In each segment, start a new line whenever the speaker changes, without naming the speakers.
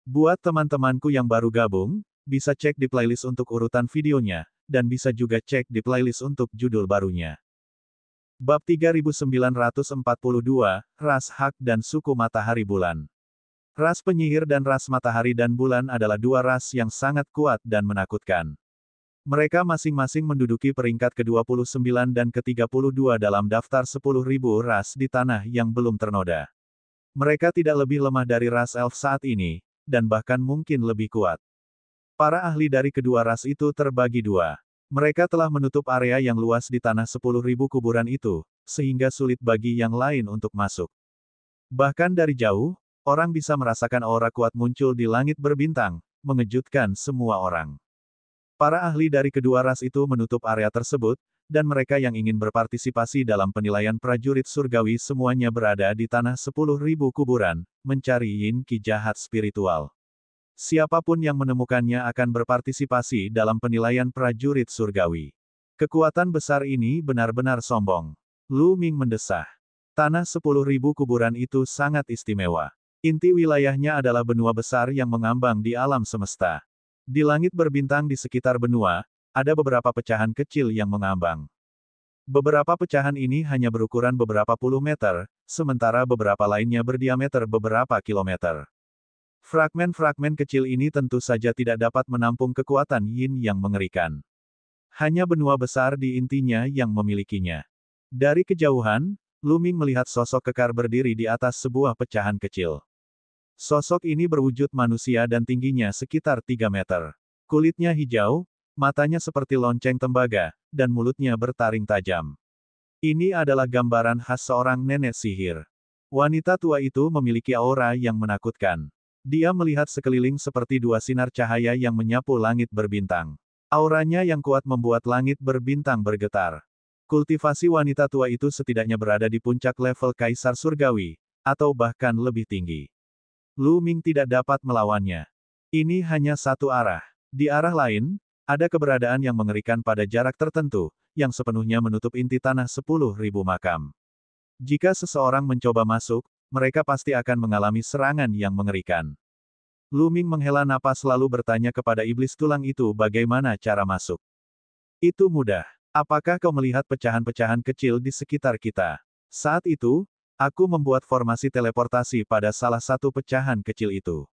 Buat teman-temanku yang baru gabung, bisa cek di playlist untuk urutan videonya, dan bisa juga cek di playlist untuk judul barunya. Bab 3942, Ras Hak dan Suku Matahari Bulan. Ras penyihir dan ras matahari dan bulan adalah dua ras yang sangat kuat dan menakutkan. Mereka masing-masing menduduki peringkat ke-29 dan ke-32 dalam daftar 10.000 ras di tanah yang belum ternoda. Mereka tidak lebih lemah dari ras elf saat ini, dan bahkan mungkin lebih kuat. Para ahli dari kedua ras itu terbagi dua. Mereka telah menutup area yang luas di tanah 10.000 kuburan itu, sehingga sulit bagi yang lain untuk masuk. Bahkan dari jauh, orang bisa merasakan aura kuat muncul di langit berbintang, mengejutkan semua orang. Para ahli dari kedua ras itu menutup area tersebut, dan mereka yang ingin berpartisipasi dalam penilaian prajurit surgawi semuanya berada di tanah 10.000 kuburan, mencari yin ki jahat spiritual. Siapapun yang menemukannya akan berpartisipasi dalam penilaian prajurit surgawi. Kekuatan besar ini benar-benar sombong. Lu Ming mendesah. Tanah 10.000 kuburan itu sangat istimewa. Inti wilayahnya adalah benua besar yang mengambang di alam semesta. Di langit berbintang di sekitar benua, ada beberapa pecahan kecil yang mengambang. Beberapa pecahan ini hanya berukuran beberapa puluh meter, sementara beberapa lainnya berdiameter beberapa kilometer. Fragmen-fragmen kecil ini tentu saja tidak dapat menampung kekuatan yin yang mengerikan. Hanya benua besar di intinya yang memilikinya. Dari kejauhan, Lu Ming melihat sosok kekar berdiri di atas sebuah pecahan kecil. Sosok ini berwujud manusia dan tingginya sekitar 3 meter. Kulitnya hijau, matanya seperti lonceng tembaga, dan mulutnya bertaring tajam. Ini adalah gambaran khas seorang nenek sihir. Wanita tua itu memiliki aura yang menakutkan. Dia melihat sekeliling seperti dua sinar cahaya yang menyapu langit berbintang. Auranya yang kuat membuat langit berbintang bergetar. Kultivasi wanita tua itu setidaknya berada di puncak level kaisar surgawi, atau bahkan lebih tinggi. Lu Ming tidak dapat melawannya. Ini hanya satu arah. Di arah lain, ada keberadaan yang mengerikan pada jarak tertentu, yang sepenuhnya menutup inti tanah 10.000 makam. Jika seseorang mencoba masuk, mereka pasti akan mengalami serangan yang mengerikan. Lu Ming menghela napas lalu bertanya kepada iblis tulang itu bagaimana cara masuk. Itu mudah. Apakah kau melihat pecahan-pecahan kecil di sekitar kita? Saat itu, aku membuat formasi teleportasi pada salah satu pecahan kecil itu.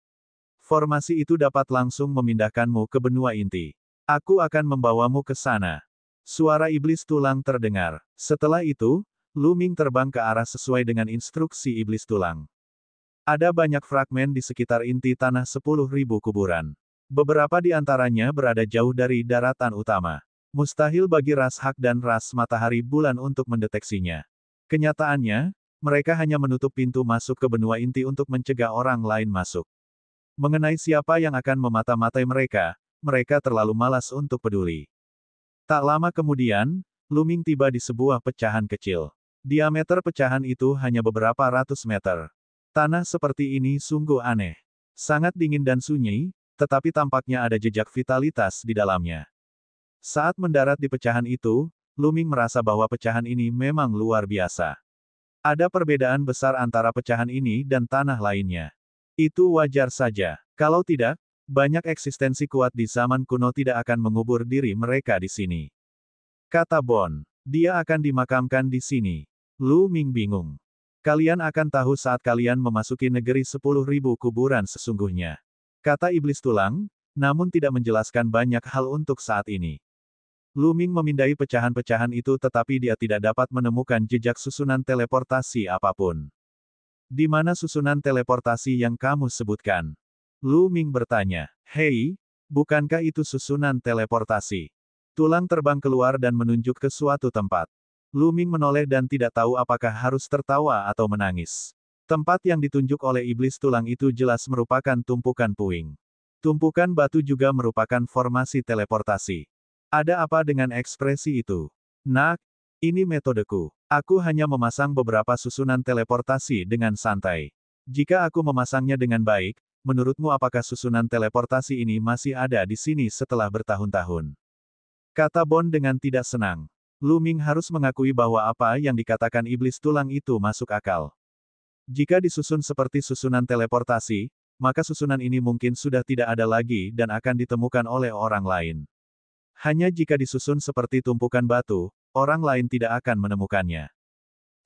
Formasi itu dapat langsung memindahkanmu ke benua inti. Aku akan membawamu ke sana. Suara iblis tulang terdengar. Setelah itu, Lu Ming terbang ke arah sesuai dengan instruksi iblis tulang. Ada banyak fragmen di sekitar inti tanah 10.000 kuburan. Beberapa di antaranya berada jauh dari daratan utama. Mustahil bagi ras hak dan ras matahari bulan untuk mendeteksinya. Kenyataannya, mereka hanya menutup pintu masuk ke benua inti untuk mencegah orang lain masuk. Mengenai siapa yang akan memata-matai mereka, mereka terlalu malas untuk peduli. Tak lama kemudian, Lu Ming tiba di sebuah pecahan kecil. Diameter pecahan itu hanya beberapa ratus meter. Tanah seperti ini sungguh aneh. Sangat dingin dan sunyi, tetapi tampaknya ada jejak vitalitas di dalamnya. Saat mendarat di pecahan itu, Lu Ming merasa bahwa pecahan ini memang luar biasa. Ada perbedaan besar antara pecahan ini dan tanah lainnya. Itu wajar saja. Kalau tidak, banyak eksistensi kuat di zaman kuno tidak akan mengubur diri mereka di sini. Kata Bon. Dia akan dimakamkan di sini. Lu Ming bingung. Kalian akan tahu saat kalian memasuki negeri 10.000 kuburan sesungguhnya. Kata iblis tulang, namun tidak menjelaskan banyak hal untuk saat ini. Lu Ming memindai pecahan-pecahan itu tetapi dia tidak dapat menemukan jejak susunan teleportasi apapun. Di mana susunan teleportasi yang kamu sebutkan? Lu Ming bertanya. Hei, bukankah itu susunan teleportasi? Tulang terbang keluar dan menunjuk ke suatu tempat. Lu Ming menoleh dan tidak tahu apakah harus tertawa atau menangis. Tempat yang ditunjuk oleh iblis tulang itu jelas merupakan tumpukan puing. Tumpukan batu juga merupakan formasi teleportasi. Ada apa dengan ekspresi itu? Nak, ini metodeku. Aku hanya memasang beberapa susunan teleportasi dengan santai. Jika aku memasangnya dengan baik, menurutmu apakah susunan teleportasi ini masih ada di sini setelah bertahun-tahun? Kata Bon dengan tidak senang. Lu Ming harus mengakui bahwa apa yang dikatakan iblis tulang itu masuk akal. Jika disusun seperti susunan teleportasi, maka susunan ini mungkin sudah tidak ada lagi dan akan ditemukan oleh orang lain. Hanya jika disusun seperti tumpukan batu, orang lain tidak akan menemukannya.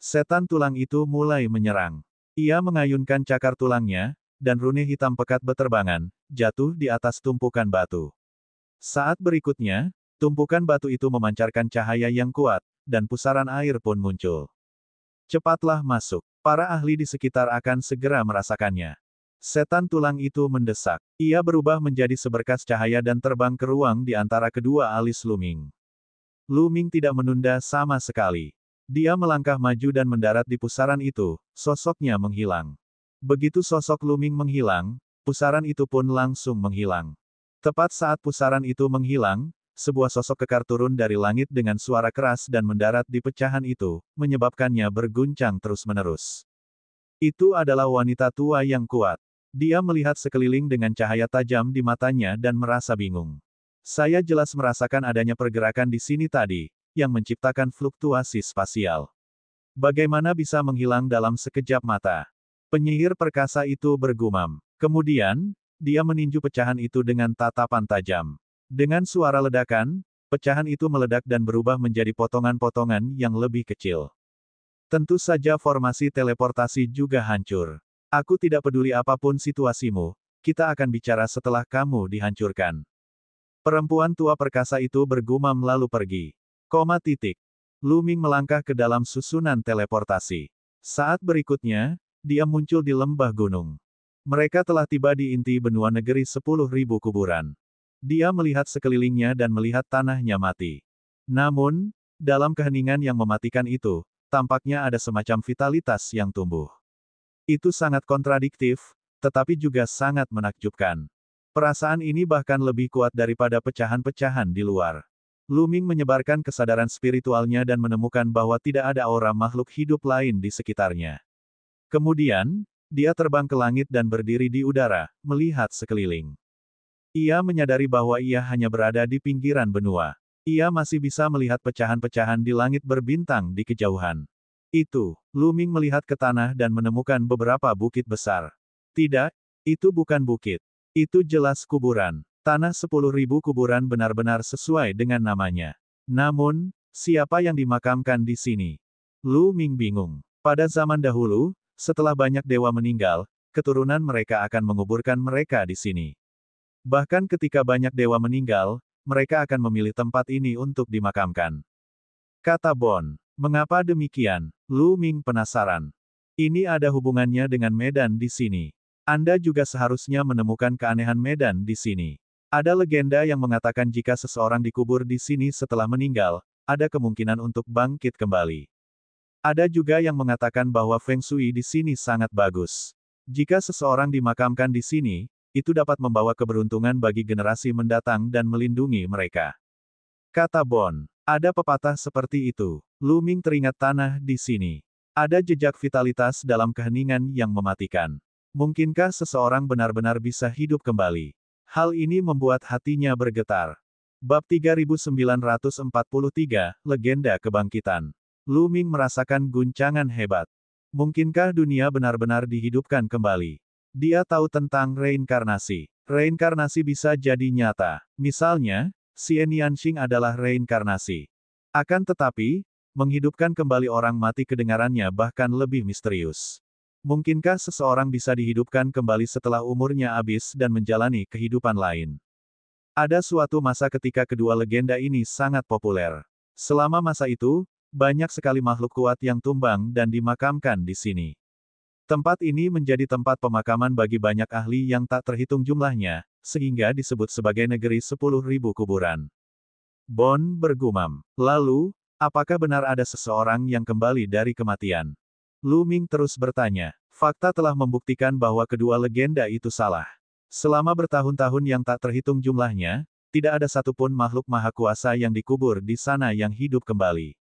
Setan tulang itu mulai menyerang. Ia mengayunkan cakar tulangnya, dan rune hitam pekat beterbangan, jatuh di atas tumpukan batu. Saat berikutnya, tumpukan batu itu memancarkan cahaya yang kuat, dan pusaran air pun muncul. Cepatlah masuk. Para ahli di sekitar akan segera merasakannya. Setan tulang itu mendesak. Ia berubah menjadi seberkas cahaya dan terbang ke ruang di antara kedua alis Lu Ming. Lu Ming tidak menunda sama sekali. Dia melangkah maju dan mendarat di pusaran itu, sosoknya menghilang. Begitu sosok Lu Ming menghilang, pusaran itu pun langsung menghilang. Tepat saat pusaran itu menghilang, sebuah sosok kekar turun dari langit dengan suara keras dan mendarat di pecahan itu, menyebabkannya berguncang terus-menerus. Itu adalah wanita tua yang kuat. Dia melihat sekeliling dengan cahaya tajam di matanya dan merasa bingung. Saya jelas merasakan adanya pergerakan di sini tadi, yang menciptakan fluktuasi spasial. Bagaimana bisa menghilang dalam sekejap mata? Penyihir perkasa itu bergumam. Kemudian, dia meninju pecahan itu dengan tatapan tajam. Dengan suara ledakan, pecahan itu meledak dan berubah menjadi potongan-potongan yang lebih kecil. Tentu saja formasi teleportasi juga hancur. Aku tidak peduli apapun situasimu, kita akan bicara setelah kamu dihancurkan. Perempuan tua perkasa itu bergumam lalu pergi. Lu Ming melangkah ke dalam susunan teleportasi. Saat berikutnya, dia muncul di lembah gunung. Mereka telah tiba di inti benua negeri 10.000 kuburan. Dia melihat sekelilingnya dan melihat tanahnya mati. Namun, dalam keheningan yang mematikan itu, tampaknya ada semacam vitalitas yang tumbuh. Itu sangat kontradiktif, tetapi juga sangat menakjubkan. Perasaan ini bahkan lebih kuat daripada pecahan-pecahan di luar. Lu Ming menyebarkan kesadaran spiritualnya dan menemukan bahwa tidak ada aura makhluk hidup lain di sekitarnya. Kemudian, dia terbang ke langit dan berdiri di udara, melihat sekeliling. Ia menyadari bahwa ia hanya berada di pinggiran benua. Ia masih bisa melihat pecahan-pecahan di langit berbintang di kejauhan. Lu Ming melihat ke tanah dan menemukan beberapa bukit besar. Tidak, itu bukan bukit. Itu jelas kuburan. Tanah 10.000 kuburan benar-benar sesuai dengan namanya. Namun, siapa yang dimakamkan di sini? Lu Ming bingung. Pada zaman dahulu, setelah banyak dewa meninggal, keturunan mereka akan menguburkan mereka di sini. Bahkan ketika banyak dewa meninggal, mereka akan memilih tempat ini untuk dimakamkan. Kata Bon. Mengapa demikian? Lu Ming penasaran. Ini ada hubungannya dengan medan di sini. Anda juga seharusnya menemukan keanehan medan di sini. Ada legenda yang mengatakan jika seseorang dikubur di sini setelah meninggal, ada kemungkinan untuk bangkit kembali. Ada juga yang mengatakan bahwa Feng Shui di sini sangat bagus. Jika seseorang dimakamkan di sini, itu dapat membawa keberuntungan bagi generasi mendatang dan melindungi mereka. Kata Bon. Ada pepatah seperti itu. Lu Ming teringat tanah di sini. Ada jejak vitalitas dalam keheningan yang mematikan. Mungkinkah seseorang benar-benar bisa hidup kembali? Hal ini membuat hatinya bergetar. Bab 3943, Legenda Kebangkitan. Lu Ming merasakan guncangan hebat. Mungkinkah dunia benar-benar dihidupkan kembali? Dia tahu tentang reinkarnasi. Reinkarnasi bisa jadi nyata. Misalnya, Xian Yanxing adalah reinkarnasi. Akan tetapi, menghidupkan kembali orang mati kedengarannya bahkan lebih misterius. Mungkinkah seseorang bisa dihidupkan kembali setelah umurnya habis dan menjalani kehidupan lain? Ada suatu masa ketika kedua legenda ini sangat populer. Selama masa itu, banyak sekali makhluk kuat yang tumbang dan dimakamkan di sini. Tempat ini menjadi tempat pemakaman bagi banyak ahli yang tak terhitung jumlahnya, sehingga disebut sebagai negeri 10.000 kuburan. Bon bergumam. Lalu, apakah benar ada seseorang yang kembali dari kematian? Lu Ming terus bertanya. Fakta telah membuktikan bahwa kedua legenda itu salah. Selama bertahun-tahun yang tak terhitung jumlahnya, tidak ada satupun makhluk maha kuasa yang dikubur di sana yang hidup kembali.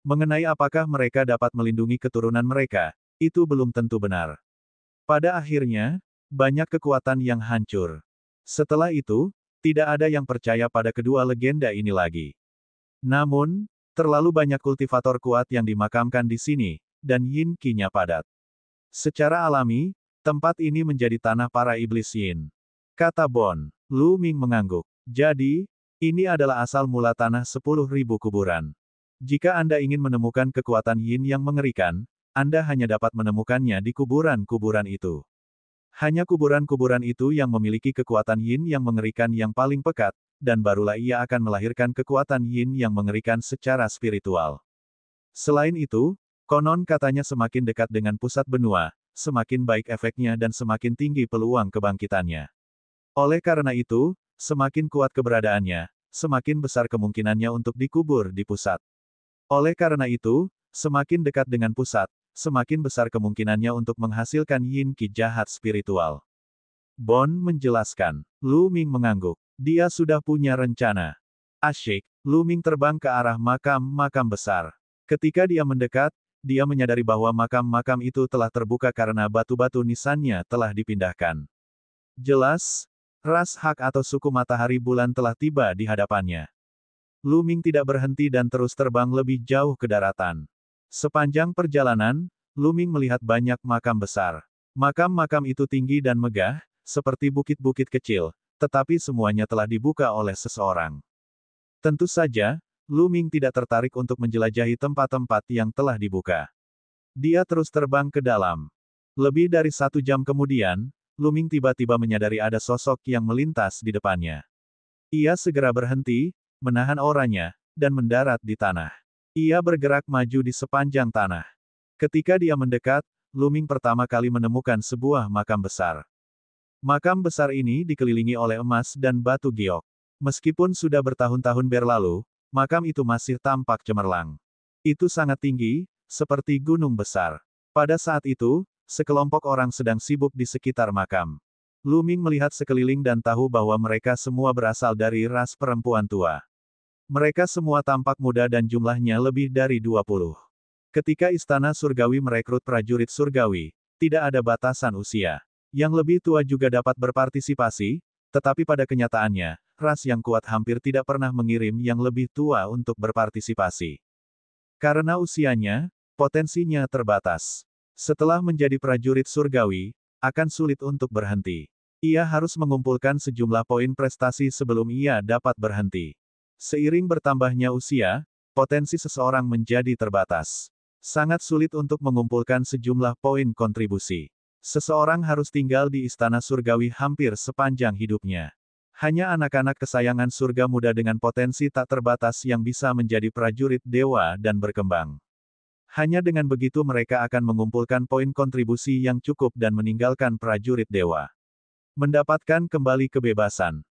Mengenai apakah mereka dapat melindungi keturunan mereka, itu belum tentu benar. Pada akhirnya, banyak kekuatan yang hancur. Setelah itu, tidak ada yang percaya pada kedua legenda ini lagi. Namun, terlalu banyak kultivator kuat yang dimakamkan di sini, dan yin qi-nya padat. Secara alami, Tempat ini menjadi tanah para iblis Yin. Kata Bon. Lu Ming mengangguk. Jadi, ini adalah asal mula tanah 10.000 kuburan. Jika Anda ingin menemukan kekuatan Yin yang mengerikan, Anda hanya dapat menemukannya di kuburan-kuburan itu. Hanya kuburan-kuburan itu yang memiliki kekuatan Yin yang mengerikan yang paling pekat, dan barulah ia akan melahirkan kekuatan Yin yang mengerikan secara spiritual. Selain itu, konon katanya semakin dekat dengan pusat benua, semakin baik efeknya dan semakin tinggi peluang kebangkitannya. Oleh karena itu, semakin kuat keberadaannya, semakin besar kemungkinannya untuk dikubur di pusat. Oleh karena itu, semakin dekat dengan pusat, semakin besar kemungkinannya untuk menghasilkan Yin Qi jahat spiritual. Bon menjelaskan. Lu Ming mengangguk. Dia sudah punya rencana. Asyik, Lu Ming terbang ke arah makam-makam besar. Ketika dia mendekat, dia menyadari bahwa makam-makam itu telah terbuka karena batu-batu nisannya telah dipindahkan. Jelas, ras Hak atau suku matahari bulan telah tiba di hadapannya. Lu Ming tidak berhenti dan terus terbang lebih jauh ke daratan. Sepanjang perjalanan, Lu Ming melihat banyak makam besar. Makam-makam itu tinggi dan megah, seperti bukit-bukit kecil, tetapi semuanya telah dibuka oleh seseorang. Tentu saja, Lu Ming tidak tertarik untuk menjelajahi tempat-tempat yang telah dibuka. Dia terus terbang ke dalam. Lebih dari 1 jam kemudian, Lu Ming tiba-tiba menyadari ada sosok yang melintas di depannya. Ia segera berhenti, menahan auranya, dan mendarat di tanah. Ia bergerak maju di sepanjang tanah. Ketika dia mendekat, Lu Ming pertama kali menemukan sebuah makam besar. Makam besar ini dikelilingi oleh emas dan batu giok. Meskipun sudah bertahun-tahun berlalu, makam itu masih tampak cemerlang. Itu sangat tinggi, seperti gunung besar. Pada saat itu, sekelompok orang sedang sibuk di sekitar makam. Lu Ming melihat sekeliling dan tahu bahwa mereka semua berasal dari ras perempuan tua. Mereka semua tampak muda dan jumlahnya lebih dari 20. Ketika Istana Surgawi merekrut prajurit surgawi, tidak ada batasan usia. Yang lebih tua juga dapat berpartisipasi, tetapi pada kenyataannya, ras yang kuat hampir tidak pernah mengirim yang lebih tua untuk berpartisipasi. Karena usianya, potensinya terbatas. Setelah menjadi prajurit surgawi, akan sulit untuk berhenti. Ia harus mengumpulkan sejumlah poin prestasi sebelum ia dapat berhenti. Seiring bertambahnya usia, potensi seseorang menjadi terbatas. Sangat sulit untuk mengumpulkan sejumlah poin kontribusi. Seseorang harus tinggal di istana surgawi hampir sepanjang hidupnya. Hanya anak-anak kesayangan surga muda dengan potensi tak terbatas yang bisa menjadi prajurit dewa dan berkembang. Hanya dengan begitu mereka akan mengumpulkan poin kontribusi yang cukup dan meninggalkan prajurit dewa. Mendapatkan kembali kebebasan.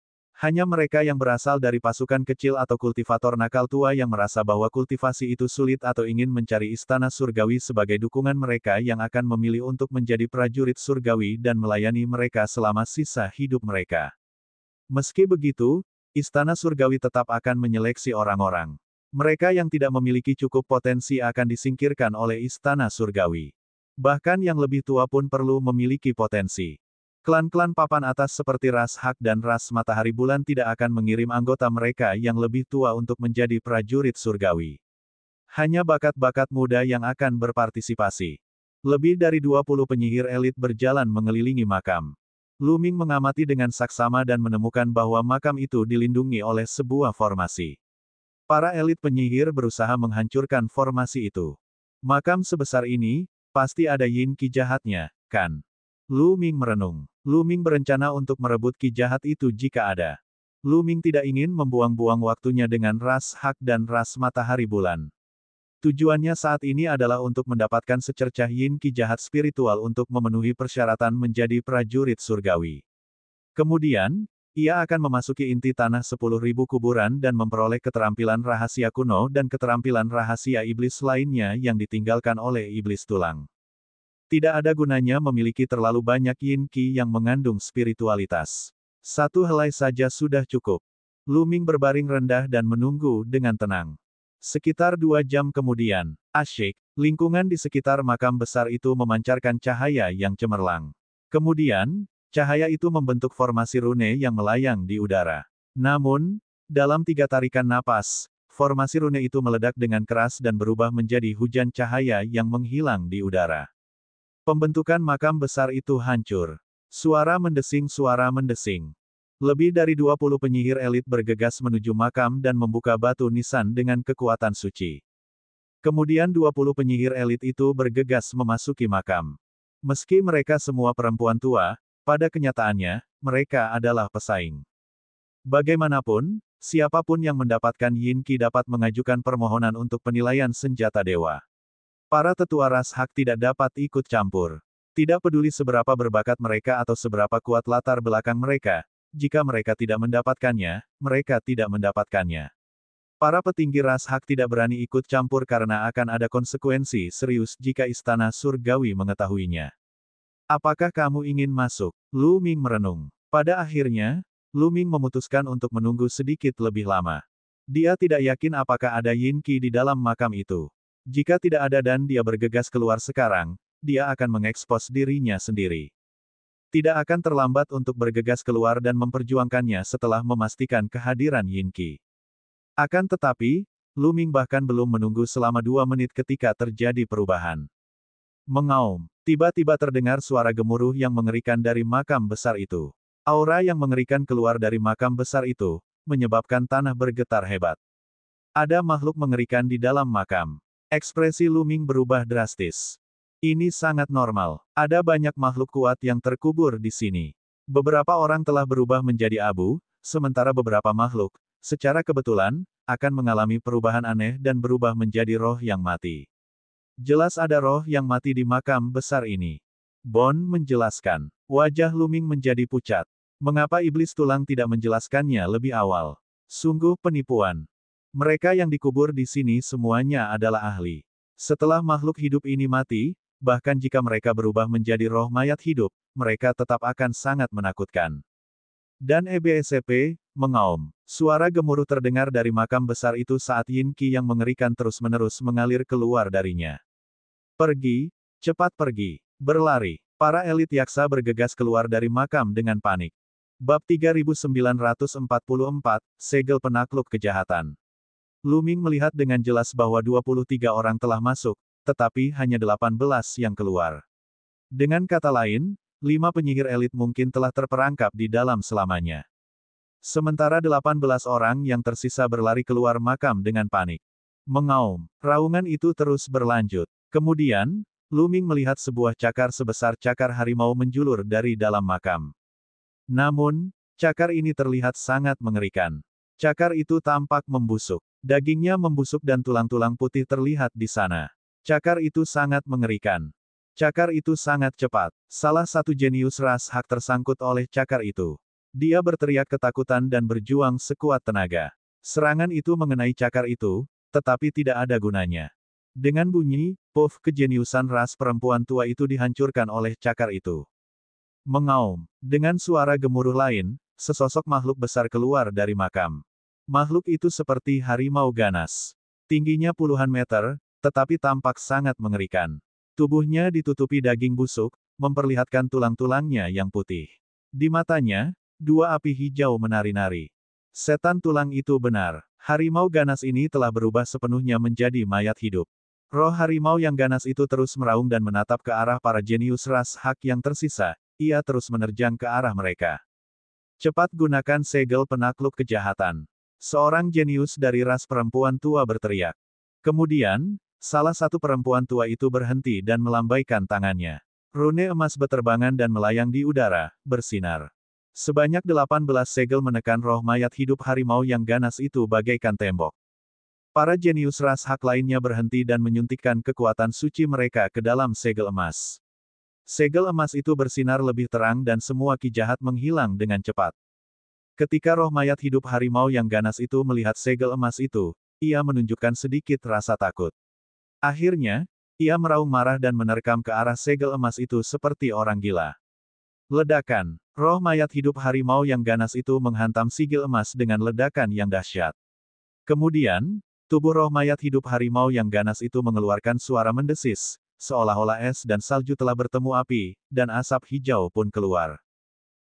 Hanya mereka yang berasal dari pasukan kecil atau kultivator nakal tua yang merasa bahwa kultivasi itu sulit atau ingin mencari istana surgawi sebagai dukungan mereka yang akan memilih untuk menjadi prajurit surgawi dan melayani mereka selama sisa hidup mereka. Meski begitu, istana surgawi tetap akan menyeleksi orang-orang. Mereka yang tidak memiliki cukup potensi akan disingkirkan oleh istana surgawi. Bahkan yang lebih tua pun perlu memiliki potensi. Klan-klan papan atas seperti ras Hak dan ras Matahari Bulan tidak akan mengirim anggota mereka yang lebih tua untuk menjadi prajurit surgawi. Hanya bakat-bakat muda yang akan berpartisipasi. Lebih dari 20 penyihir elit berjalan mengelilingi makam. Lu Ming mengamati dengan saksama dan menemukan bahwa makam itu dilindungi oleh sebuah formasi. Para elit penyihir berusaha menghancurkan formasi itu. Makam sebesar ini, pasti ada Yin Qi jahatnya, kan? Lu Ming merenung. Lu Ming berencana untuk merebut Qi jahat itu jika ada. Lu Ming tidak ingin membuang-buang waktunya dengan ras Hak dan ras Matahari Bulan. Tujuannya saat ini adalah untuk mendapatkan secercah Yin Qi jahat spiritual untuk memenuhi persyaratan menjadi prajurit surgawi. Kemudian, ia akan memasuki inti tanah 10.000 kuburan dan memperoleh keterampilan rahasia kuno dan keterampilan rahasia iblis lainnya yang ditinggalkan oleh iblis tulang. Tidak ada gunanya memiliki terlalu banyak Yin Qi yang mengandung spiritualitas. Satu helai saja sudah cukup. Lu Ming berbaring rendah dan menunggu dengan tenang. Sekitar 2 jam kemudian, asyik, lingkungan di sekitar makam besar itu memancarkan cahaya yang cemerlang. Kemudian, cahaya itu membentuk formasi rune yang melayang di udara. Namun, dalam 3 tarikan napas, formasi rune itu meledak dengan keras dan berubah menjadi hujan cahaya yang menghilang di udara. Pembentukan makam besar itu hancur. Suara mendesing. Lebih dari 20 penyihir elit bergegas menuju makam dan membuka batu nisan dengan kekuatan suci. Kemudian 20 penyihir elit itu bergegas memasuki makam. Meski mereka semua perempuan tua, pada kenyataannya, mereka adalah pesaing. Bagaimanapun, siapapun yang mendapatkan Yin Qi dapat mengajukan permohonan untuk penilaian senjata dewa. Para tetua ras hak tidak dapat ikut campur. Tidak peduli seberapa berbakat mereka atau seberapa kuat latar belakang mereka, jika mereka tidak mendapatkannya, mereka tidak mendapatkannya. Para petinggi ras hak tidak berani ikut campur karena akan ada konsekuensi serius jika istana surgawi mengetahuinya. Apakah kamu ingin masuk? Lu Ming merenung. Pada akhirnya, Lu Ming memutuskan untuk menunggu sedikit lebih lama. Dia tidak yakin apakah ada Yin Qi di dalam makam itu. Jika tidak ada dan dia bergegas keluar sekarang, dia akan mengekspos dirinya sendiri. Tidak akan terlambat untuk bergegas keluar dan memperjuangkannya setelah memastikan kehadiran Yin Qi. Akan tetapi, Lu Ming bahkan belum menunggu selama 2 menit ketika terjadi perubahan. Mengaum. Tiba-tiba terdengar suara gemuruh yang mengerikan dari makam besar itu. Aura yang mengerikan keluar dari makam besar itu, menyebabkan tanah bergetar hebat. Ada makhluk mengerikan di dalam makam. Ekspresi Lu Ming berubah drastis. Ini sangat normal. Ada banyak makhluk kuat yang terkubur di sini. Beberapa orang telah berubah menjadi abu, sementara beberapa makhluk, secara kebetulan, akan mengalami perubahan aneh dan berubah menjadi roh yang mati. Jelas ada roh yang mati di makam besar ini. Bon menjelaskan. Wajah Lu Ming menjadi pucat. Mengapa iblis tulang tidak menjelaskannya lebih awal? Sungguh penipuan. Mereka yang dikubur di sini semuanya adalah ahli. Setelah makhluk hidup ini mati, bahkan jika mereka berubah menjadi roh mayat hidup, mereka tetap akan sangat menakutkan. Dan EBSCP, mengaum. Suara gemuruh terdengar dari makam besar itu saat Yin Qi yang mengerikan terus-menerus mengalir keluar darinya. Pergi, cepat pergi, berlari. Para elit yaksa bergegas keluar dari makam dengan panik. Bab 3944, Segel Penakluk Kejahatan. Lu Ming melihat dengan jelas bahwa 23 orang telah masuk, tetapi hanya 18 yang keluar. Dengan kata lain, 5 penyihir elit mungkin telah terperangkap di dalam selamanya. Sementara 18 orang yang tersisa berlari keluar makam dengan panik. Mengaum. Raungan itu terus berlanjut. Kemudian, Lu Ming melihat sebuah cakar sebesar cakar harimau menjulur dari dalam makam. Namun, cakar ini terlihat sangat mengerikan. Cakar itu tampak membusuk. Dagingnya membusuk dan tulang-tulang putih terlihat di sana. Cakar itu sangat mengerikan. Cakar itu sangat cepat. Salah satu jenius ras hak tersangkut oleh cakar itu. Dia berteriak ketakutan dan berjuang sekuat tenaga. Serangan itu mengenai cakar itu, tetapi tidak ada gunanya. Dengan bunyi, puff, kejeniusan ras perempuan tua itu dihancurkan oleh cakar itu. Mengaum. Dengan suara gemuruh lain, sesosok makhluk besar keluar dari makam. Makhluk itu seperti harimau ganas. Tingginya puluhan meter, tetapi tampak sangat mengerikan. Tubuhnya ditutupi daging busuk, memperlihatkan tulang-tulangnya yang putih. Di matanya, 2 api hijau menari-nari. Setan tulang itu benar. Harimau ganas ini telah berubah sepenuhnya menjadi mayat hidup. Roh harimau yang ganas itu terus meraung dan menatap ke arah para jenius ras hak yang tersisa, ia terus menerjang ke arah mereka. Cepat gunakan segel penakluk kejahatan. Seorang jenius dari ras perempuan tua berteriak. Kemudian, salah satu perempuan tua itu berhenti dan melambaikan tangannya. Rune emas beterbangan dan melayang di udara, bersinar. Sebanyak 18 segel menekan roh mayat hidup harimau yang ganas itu bagaikan tembok. Para jenius ras hak lainnya berhenti dan menyuntikkan kekuatan suci mereka ke dalam segel emas. Segel emas itu bersinar lebih terang dan semua ki jahat menghilang dengan cepat. Ketika roh mayat hidup harimau yang ganas itu melihat segel emas itu, ia menunjukkan sedikit rasa takut. Akhirnya, ia meraung marah dan menerkam ke arah segel emas itu seperti orang gila. Ledakan. Roh mayat hidup harimau yang ganas itu menghantam sigil emas dengan ledakan yang dahsyat. Kemudian, tubuh roh mayat hidup harimau yang ganas itu mengeluarkan suara mendesis, seolah-olah es dan salju telah bertemu api, dan asap hijau pun keluar.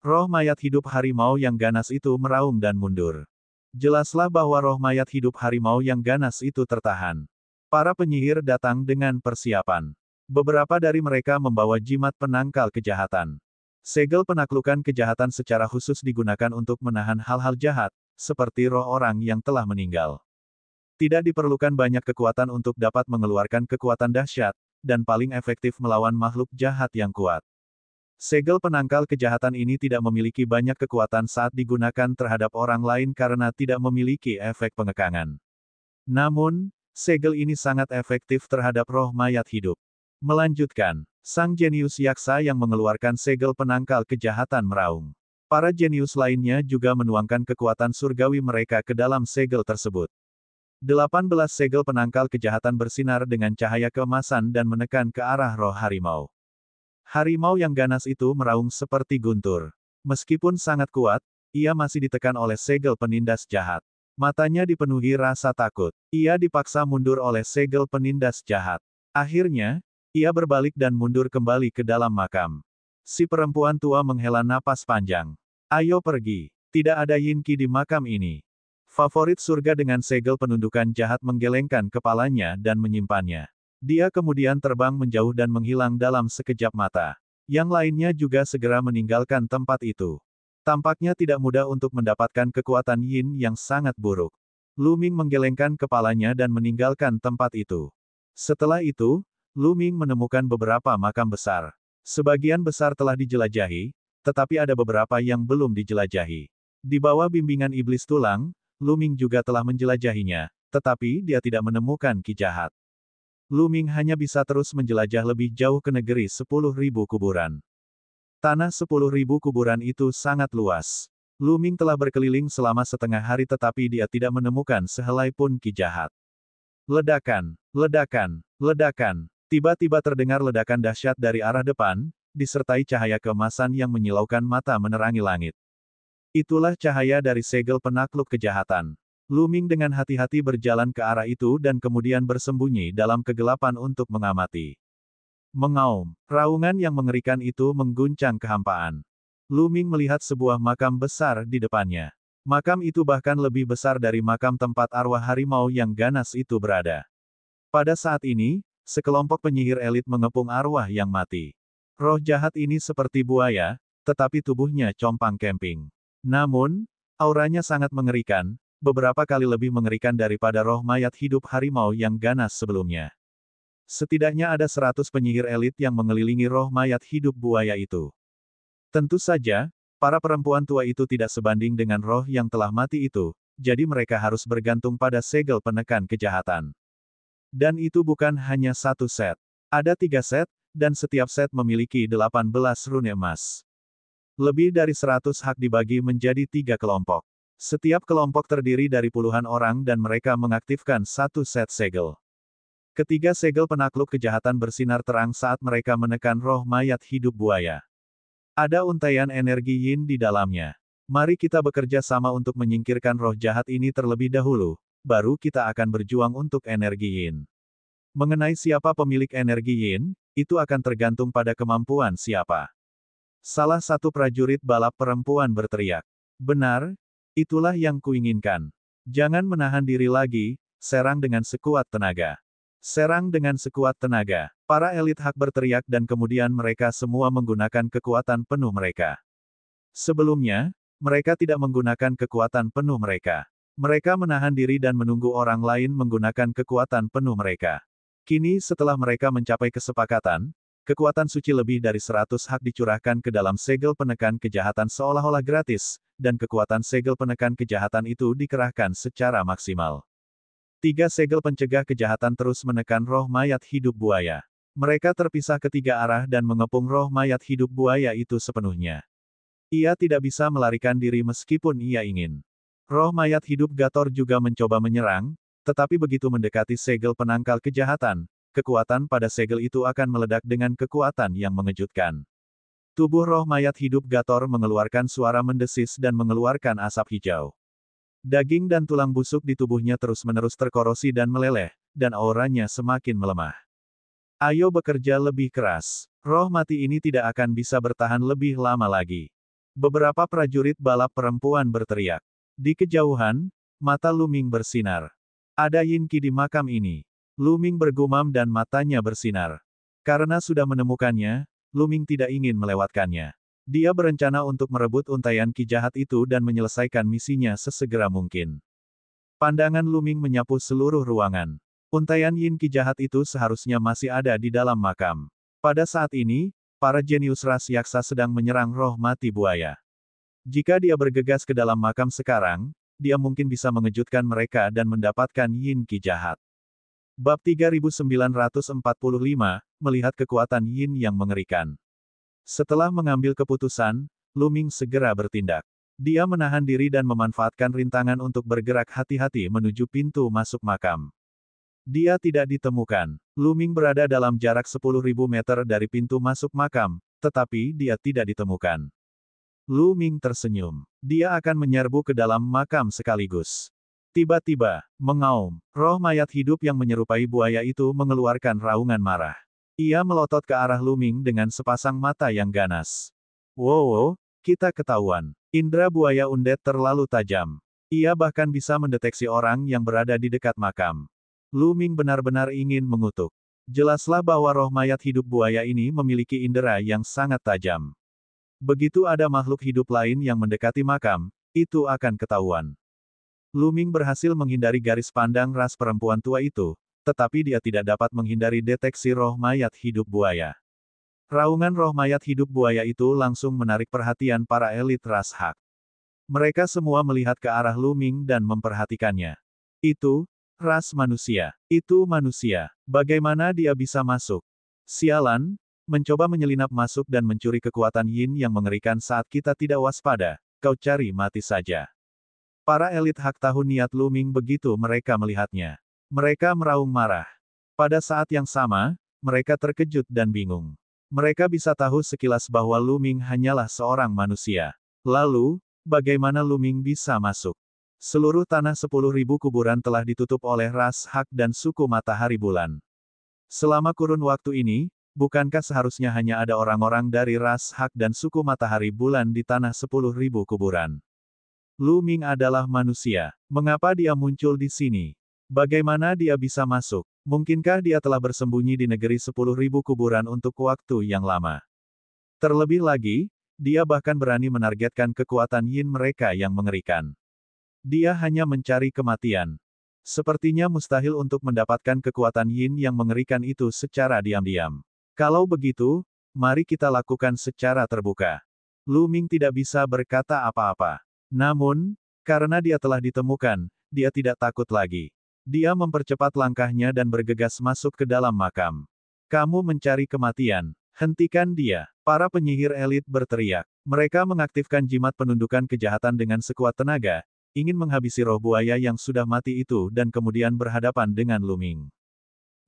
Roh mayat hidup harimau yang ganas itu meraung dan mundur. Jelaslah bahwa roh mayat hidup harimau yang ganas itu tertahan. Para penyihir datang dengan persiapan. Beberapa dari mereka membawa jimat penangkal kejahatan. Segel penaklukan kejahatan secara khusus digunakan untuk menahan hal-hal jahat, seperti roh orang yang telah meninggal. Tidak diperlukan banyak kekuatan untuk dapat mengeluarkan kekuatan dahsyat, dan paling efektif melawan makhluk jahat yang kuat. Segel penangkal kejahatan ini tidak memiliki banyak kekuatan saat digunakan terhadap orang lain karena tidak memiliki efek pengekangan. Namun, segel ini sangat efektif terhadap roh mayat hidup. Melanjutkan, sang jenius yaksa yang mengeluarkan segel penangkal kejahatan meraung. Para jenius lainnya juga menuangkan kekuatan surgawi mereka ke dalam segel tersebut. 18 segel penangkal kejahatan bersinar dengan cahaya keemasan dan menekan ke arah roh harimau. Harimau yang ganas itu meraung seperti guntur. Meskipun sangat kuat, ia masih ditekan oleh segel penindas jahat. Matanya dipenuhi rasa takut. Ia dipaksa mundur oleh segel penindas jahat. Akhirnya, ia berbalik dan mundur kembali ke dalam makam. Si perempuan tua menghela napas panjang. Ayo pergi. Tidak ada Yin Qi di makam ini. Favorit surga dengan segel penundukan jahat menggelengkan kepalanya dan menyimpannya. Dia kemudian terbang menjauh dan menghilang dalam sekejap mata. Yang lainnya juga segera meninggalkan tempat itu. Tampaknya tidak mudah untuk mendapatkan kekuatan Yin yang sangat buruk. Lu Ming menggelengkan kepalanya dan meninggalkan tempat itu. Setelah itu, Lu Ming menemukan beberapa makam besar. Sebagian besar telah dijelajahi, tetapi ada beberapa yang belum dijelajahi. Di bawah bimbingan iblis tulang, Lu Ming juga telah menjelajahinya, tetapi dia tidak menemukan ki jahat. Lu Ming hanya bisa terus menjelajah lebih jauh ke negeri 10.000 kuburan. Tanah 10.000 kuburan itu sangat luas. Lu Ming telah berkeliling selama setengah hari tetapi dia tidak menemukan sehelai pun ki jahat. Ledakan, ledakan, ledakan. Tiba-tiba terdengar ledakan dahsyat dari arah depan, disertai cahaya keemasan yang menyilaukan mata menerangi langit. Itulah cahaya dari segel penakluk kejahatan. Lu Ming dengan hati-hati berjalan ke arah itu dan kemudian bersembunyi dalam kegelapan untuk mengamati. Mengaum, raungan yang mengerikan itu mengguncang kehampaan. Lu Ming melihat sebuah makam besar di depannya. Makam itu bahkan lebih besar dari makam tempat arwah harimau yang ganas itu berada. Pada saat ini, sekelompok penyihir elit mengepung arwah yang mati. Roh jahat ini seperti buaya, tetapi tubuhnya compang-camping. Namun, auranya sangat mengerikan, beberapa kali lebih mengerikan daripada roh mayat hidup harimau yang ganas sebelumnya. Setidaknya ada 100 penyihir elit yang mengelilingi roh mayat hidup buaya itu. Tentu saja, para perempuan tua itu tidak sebanding dengan roh yang telah mati itu, jadi mereka harus bergantung pada segel penekan kejahatan. Dan itu bukan hanya satu set. Ada 3 set, dan setiap set memiliki 18 rune emas. Lebih dari 100 hak dibagi menjadi 3 kelompok. Setiap kelompok terdiri dari puluhan orang dan mereka mengaktifkan satu set segel. Ketiga segel penakluk kejahatan bersinar terang saat mereka menekan roh mayat hidup buaya. Ada untaian energi Yin di dalamnya. Mari kita bekerja sama untuk menyingkirkan roh jahat ini terlebih dahulu, baru kita akan berjuang untuk energi Yin. Mengenai siapa pemilik energi Yin, itu akan tergantung pada kemampuan siapa. Salah satu prajurit balap perempuan berteriak. Benar, itulah yang kuinginkan. Jangan menahan diri lagi, serang dengan sekuat tenaga. Serang dengan sekuat tenaga. Para elit hak berteriak dan kemudian mereka semua menggunakan kekuatan penuh mereka. Sebelumnya, mereka tidak menggunakan kekuatan penuh mereka. Mereka menahan diri dan menunggu orang lain menggunakan kekuatan penuh mereka. Kini setelah mereka mencapai kesepakatan, kekuatan suci lebih dari 100 hak dicurahkan ke dalam segel penekan kejahatan seolah-olah gratis, dan kekuatan segel penekan kejahatan itu dikerahkan secara maksimal. 3 segel pencegah kejahatan terus menekan roh mayat hidup buaya. Mereka terpisah ke 3 arah dan mengepung roh mayat hidup buaya itu sepenuhnya. Ia tidak bisa melarikan diri meskipun ia ingin. Roh mayat hidup Gator juga mencoba menyerang, tetapi begitu mendekati segel penangkal kejahatan, kekuatan pada segel itu akan meledak dengan kekuatan yang mengejutkan. Tubuh roh mayat hidup Gator mengeluarkan suara mendesis dan mengeluarkan asap hijau. Daging dan tulang busuk di tubuhnya terus-menerus terkorosi dan meleleh, dan auranya semakin melemah. Ayo bekerja lebih keras. Roh mati ini tidak akan bisa bertahan lebih lama lagi. Beberapa prajurit balap perempuan berteriak. Di kejauhan, mata Lu Ming bersinar. Ada Yin Qi di makam ini. Lu Ming bergumam dan matanya bersinar. Karena sudah menemukannya, Luming tidak ingin melewatkannya. Dia berencana untuk merebut untaian ki jahat itu dan menyelesaikan misinya sesegera mungkin. Pandangan Luming menyapu seluruh ruangan. Untaian yin ki jahat itu seharusnya masih ada di dalam makam. Pada saat ini, para jenius ras yaksa sedang menyerang roh mati buaya. Jika dia bergegas ke dalam makam sekarang, dia mungkin bisa mengejutkan mereka dan mendapatkan yin ki jahat. Bab 3945, melihat kekuatan yin yang mengerikan. Setelah mengambil keputusan, Luming segera bertindak. Dia menahan diri dan memanfaatkan rintangan untuk bergerak hati-hati menuju pintu masuk makam. Dia tidak ditemukan. Luming berada dalam jarak 10.000 meter dari pintu masuk makam, tetapi dia tidak ditemukan. Luming tersenyum. Dia akan menyerbu ke dalam makam sekaligus. Tiba-tiba, mengaum, roh mayat hidup yang menyerupai buaya itu mengeluarkan raungan marah. Ia melotot ke arah Luming dengan sepasang mata yang ganas. Wow, kita ketahuan. Indra buaya undead terlalu tajam. Ia bahkan bisa mendeteksi orang yang berada di dekat makam. Luming benar-benar ingin mengutuk. Jelaslah bahwa roh mayat hidup buaya ini memiliki indera yang sangat tajam. Begitu ada makhluk hidup lain yang mendekati makam, itu akan ketahuan. Luming berhasil menghindari garis pandang ras perempuan tua itu, tetapi dia tidak dapat menghindari deteksi roh mayat hidup buaya. Raungan roh mayat hidup buaya itu langsung menarik perhatian para elit ras Hak. Mereka semua melihat ke arah Luming dan memperhatikannya. Itu, ras manusia. Itu manusia. Bagaimana dia bisa masuk? Sialan, mencoba menyelinap masuk dan mencuri kekuatan yin yang mengerikan saat kita tidak waspada, kau cari mati saja. Para elit Hak tahu niat Luming begitu mereka melihatnya. Mereka meraung marah. Pada saat yang sama, mereka terkejut dan bingung. Mereka bisa tahu sekilas bahwa Luming hanyalah seorang manusia. Lalu, bagaimana Luming bisa masuk? Seluruh tanah 10.000 kuburan telah ditutup oleh ras Hak dan suku Matahari Bulan. Selama kurun waktu ini, bukankah seharusnya hanya ada orang-orang dari ras Hak dan suku Matahari Bulan di tanah 10.000 kuburan? Luming adalah manusia. Mengapa dia muncul di sini? Bagaimana dia bisa masuk? Mungkinkah dia telah bersembunyi di negeri 10.000 kuburan untuk waktu yang lama? Terlebih lagi, dia bahkan berani menargetkan kekuatan yin mereka yang mengerikan. Dia hanya mencari kematian. Sepertinya mustahil untuk mendapatkan kekuatan yin yang mengerikan itu secara diam-diam. Kalau begitu, mari kita lakukan secara terbuka. Luming tidak bisa berkata apa-apa. Namun, karena dia telah ditemukan, dia tidak takut lagi. Dia mempercepat langkahnya dan bergegas masuk ke dalam makam. Kamu mencari kematian. Hentikan dia. Para penyihir elit berteriak. Mereka mengaktifkan jimat penundukan kejahatan dengan sekuat tenaga, ingin menghabisi roh buaya yang sudah mati itu dan kemudian berhadapan dengan Luming.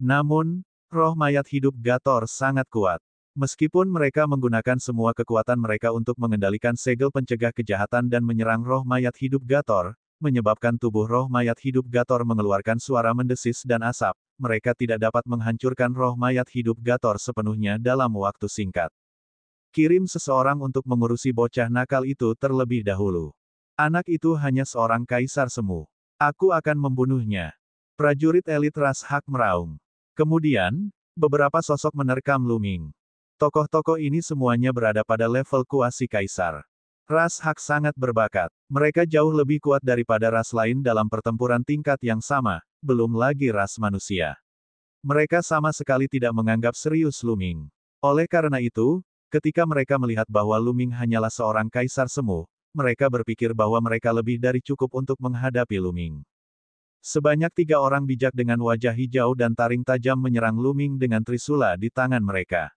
Namun, roh mayat hidup Gator sangat kuat. Meskipun mereka menggunakan semua kekuatan mereka untuk mengendalikan segel pencegah kejahatan dan menyerang roh mayat hidup Gator, menyebabkan tubuh roh mayat hidup Gator mengeluarkan suara mendesis dan asap, mereka tidak dapat menghancurkan roh mayat hidup Gator sepenuhnya dalam waktu singkat. Kirim seseorang untuk mengurusi bocah nakal itu terlebih dahulu. Anak itu hanya seorang kaisar semu. Aku akan membunuhnya. Prajurit elit ras Hak meraung. Kemudian, beberapa sosok menerkam Luming. Tokoh-tokoh ini semuanya berada pada level kuasi kaisar. Ras Hak sangat berbakat. Mereka jauh lebih kuat daripada ras lain dalam pertempuran tingkat yang sama, belum lagi ras manusia. Mereka sama sekali tidak menganggap serius Luming. Oleh karena itu, ketika mereka melihat bahwa Luming hanyalah seorang kaisar semu, mereka berpikir bahwa mereka lebih dari cukup untuk menghadapi Luming. Sebanyak 3 orang bijak dengan wajah hijau dan taring tajam menyerang Luming dengan trisula di tangan mereka.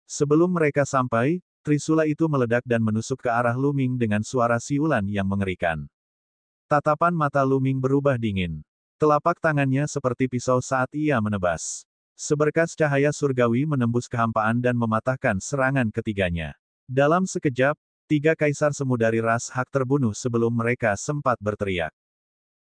Sebelum mereka sampai, trisula itu meledak dan menusuk ke arah Luming dengan suara siulan yang mengerikan. Tatapan mata Luming berubah dingin. Telapak tangannya seperti pisau saat ia menebas. Seberkas cahaya surgawi menembus kehampaan dan mematahkan serangan ketiganya. Dalam sekejap, 3 kaisar semu dari ras Hak terbunuh sebelum mereka sempat berteriak.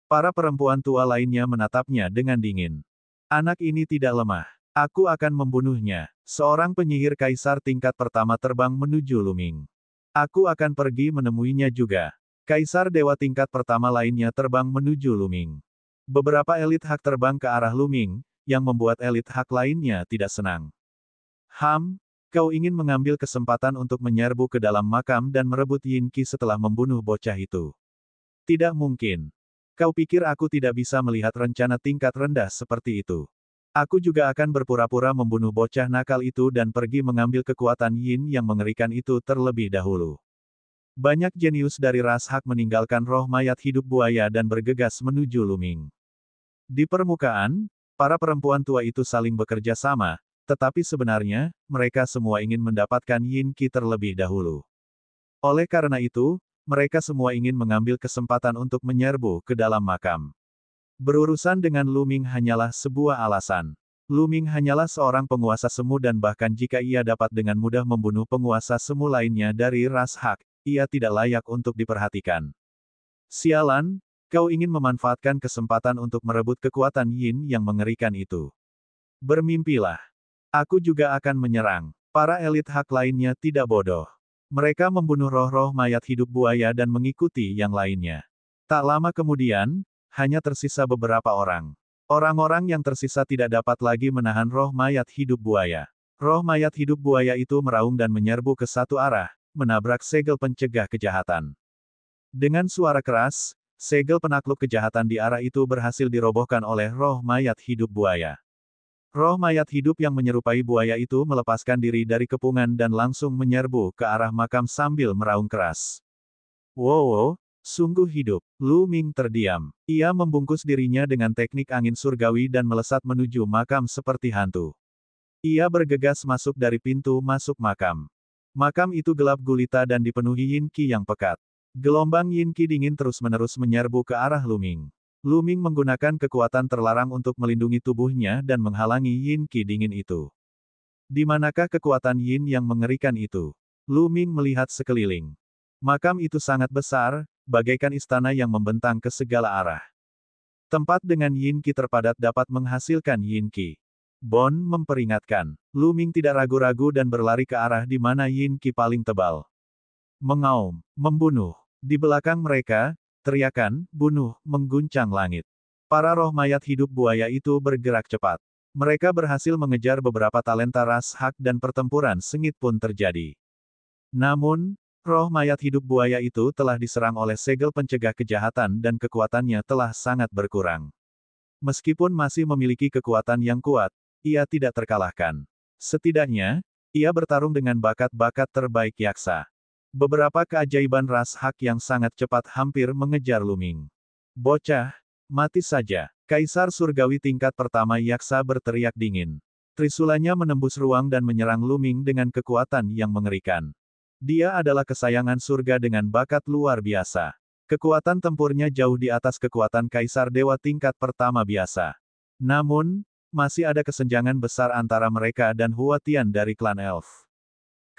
Para perempuan tua lainnya menatapnya dengan dingin. Anak ini tidak lemah. Aku akan membunuhnya. Seorang penyihir kaisar tingkat pertama terbang menuju Luming. Aku akan pergi menemuinya juga. Kaisar dewa tingkat pertama lainnya terbang menuju Luming. Beberapa elit Hak terbang ke arah Luming, yang membuat elit Hak lainnya tidak senang. Kau ingin mengambil kesempatan untuk menyerbu ke dalam makam dan merebut Yin Qi setelah membunuh bocah itu. Tidak mungkin. Kau pikir aku tidak bisa melihat rencana tingkat rendah seperti itu? Aku juga akan berpura-pura membunuh bocah nakal itu dan pergi mengambil kekuatan Yin yang mengerikan itu terlebih dahulu. Banyak jenius dari ras Hak meninggalkan roh mayat hidup buaya dan bergegas menuju Luming. Di permukaan, para perempuan tua itu saling bekerja sama, tetapi sebenarnya, mereka semua ingin mendapatkan Yin Qi terlebih dahulu. Oleh karena itu, mereka semua ingin mengambil kesempatan untuk menyerbu ke dalam makam. Berurusan dengan Luming hanyalah sebuah alasan. Luming hanyalah seorang penguasa semu dan bahkan jika ia dapat dengan mudah membunuh penguasa semu lainnya dari ras Hak, ia tidak layak untuk diperhatikan. Sialan, kau ingin memanfaatkan kesempatan untuk merebut kekuatan Yin yang mengerikan itu. Bermimpilah. Aku juga akan menyerang. Para elit Hak lainnya tidak bodoh. Mereka membunuh roh-roh mayat hidup buaya dan mengikuti yang lainnya. Tak lama kemudian, hanya tersisa beberapa orang. Orang-orang yang tersisa tidak dapat lagi menahan roh mayat hidup buaya. Roh mayat hidup buaya itu meraung dan menyerbu ke satu arah, menabrak segel pencegah kejahatan. Dengan suara keras, segel penakluk kejahatan di arah itu berhasil dirobohkan oleh roh mayat hidup buaya. Roh mayat hidup yang menyerupai buaya itu melepaskan diri dari kepungan dan langsung menyerbu ke arah makam sambil meraung keras. Wow, sungguh hidup. Lu Ming terdiam. Ia membungkus dirinya dengan teknik angin surgawi dan melesat menuju makam seperti hantu. Ia bergegas masuk dari pintu masuk makam. Makam itu gelap gulita dan dipenuhi Yin Qi yang pekat. Gelombang Yin Qi dingin terus-menerus menyerbu ke arah Lu Ming. Lu Ming menggunakan kekuatan terlarang untuk melindungi tubuhnya dan menghalangi Yin Qi dingin itu. Di manakah kekuatan Yin yang mengerikan itu? Lu Ming melihat sekeliling. Makam itu sangat besar, bagaikan istana yang membentang ke segala arah. Tempat dengan Yin Qi terpadat dapat menghasilkan Yin Qi. Bon memperingatkan. Lu Ming tidak ragu-ragu dan berlari ke arah di mana Yin Qi paling tebal. Mengaum, membunuh. Di belakang mereka, teriakan, bunuh, mengguncang langit. Para roh mayat hidup buaya itu bergerak cepat. Mereka berhasil mengejar beberapa talenta ras Hak dan pertempuran sengit pun terjadi. Namun, roh mayat hidup buaya itu telah diserang oleh segel pencegah kejahatan dan kekuatannya telah sangat berkurang. Meskipun masih memiliki kekuatan yang kuat, ia tidak terkalahkan. Setidaknya, ia bertarung dengan bakat-bakat terbaik yaksa. Beberapa keajaiban ras Hak yang sangat cepat hampir mengejar Lu Ming. Bocah, mati saja. Kaisar surgawi tingkat pertama yaksa berteriak dingin. Trisulanya menembus ruang dan menyerang Lu Ming dengan kekuatan yang mengerikan. Dia adalah kesayangan surga dengan bakat luar biasa. Kekuatan tempurnya jauh di atas kekuatan kaisar dewa tingkat pertama biasa. Namun, masih ada kesenjangan besar antara mereka dan Hua Tian dari klan Elf.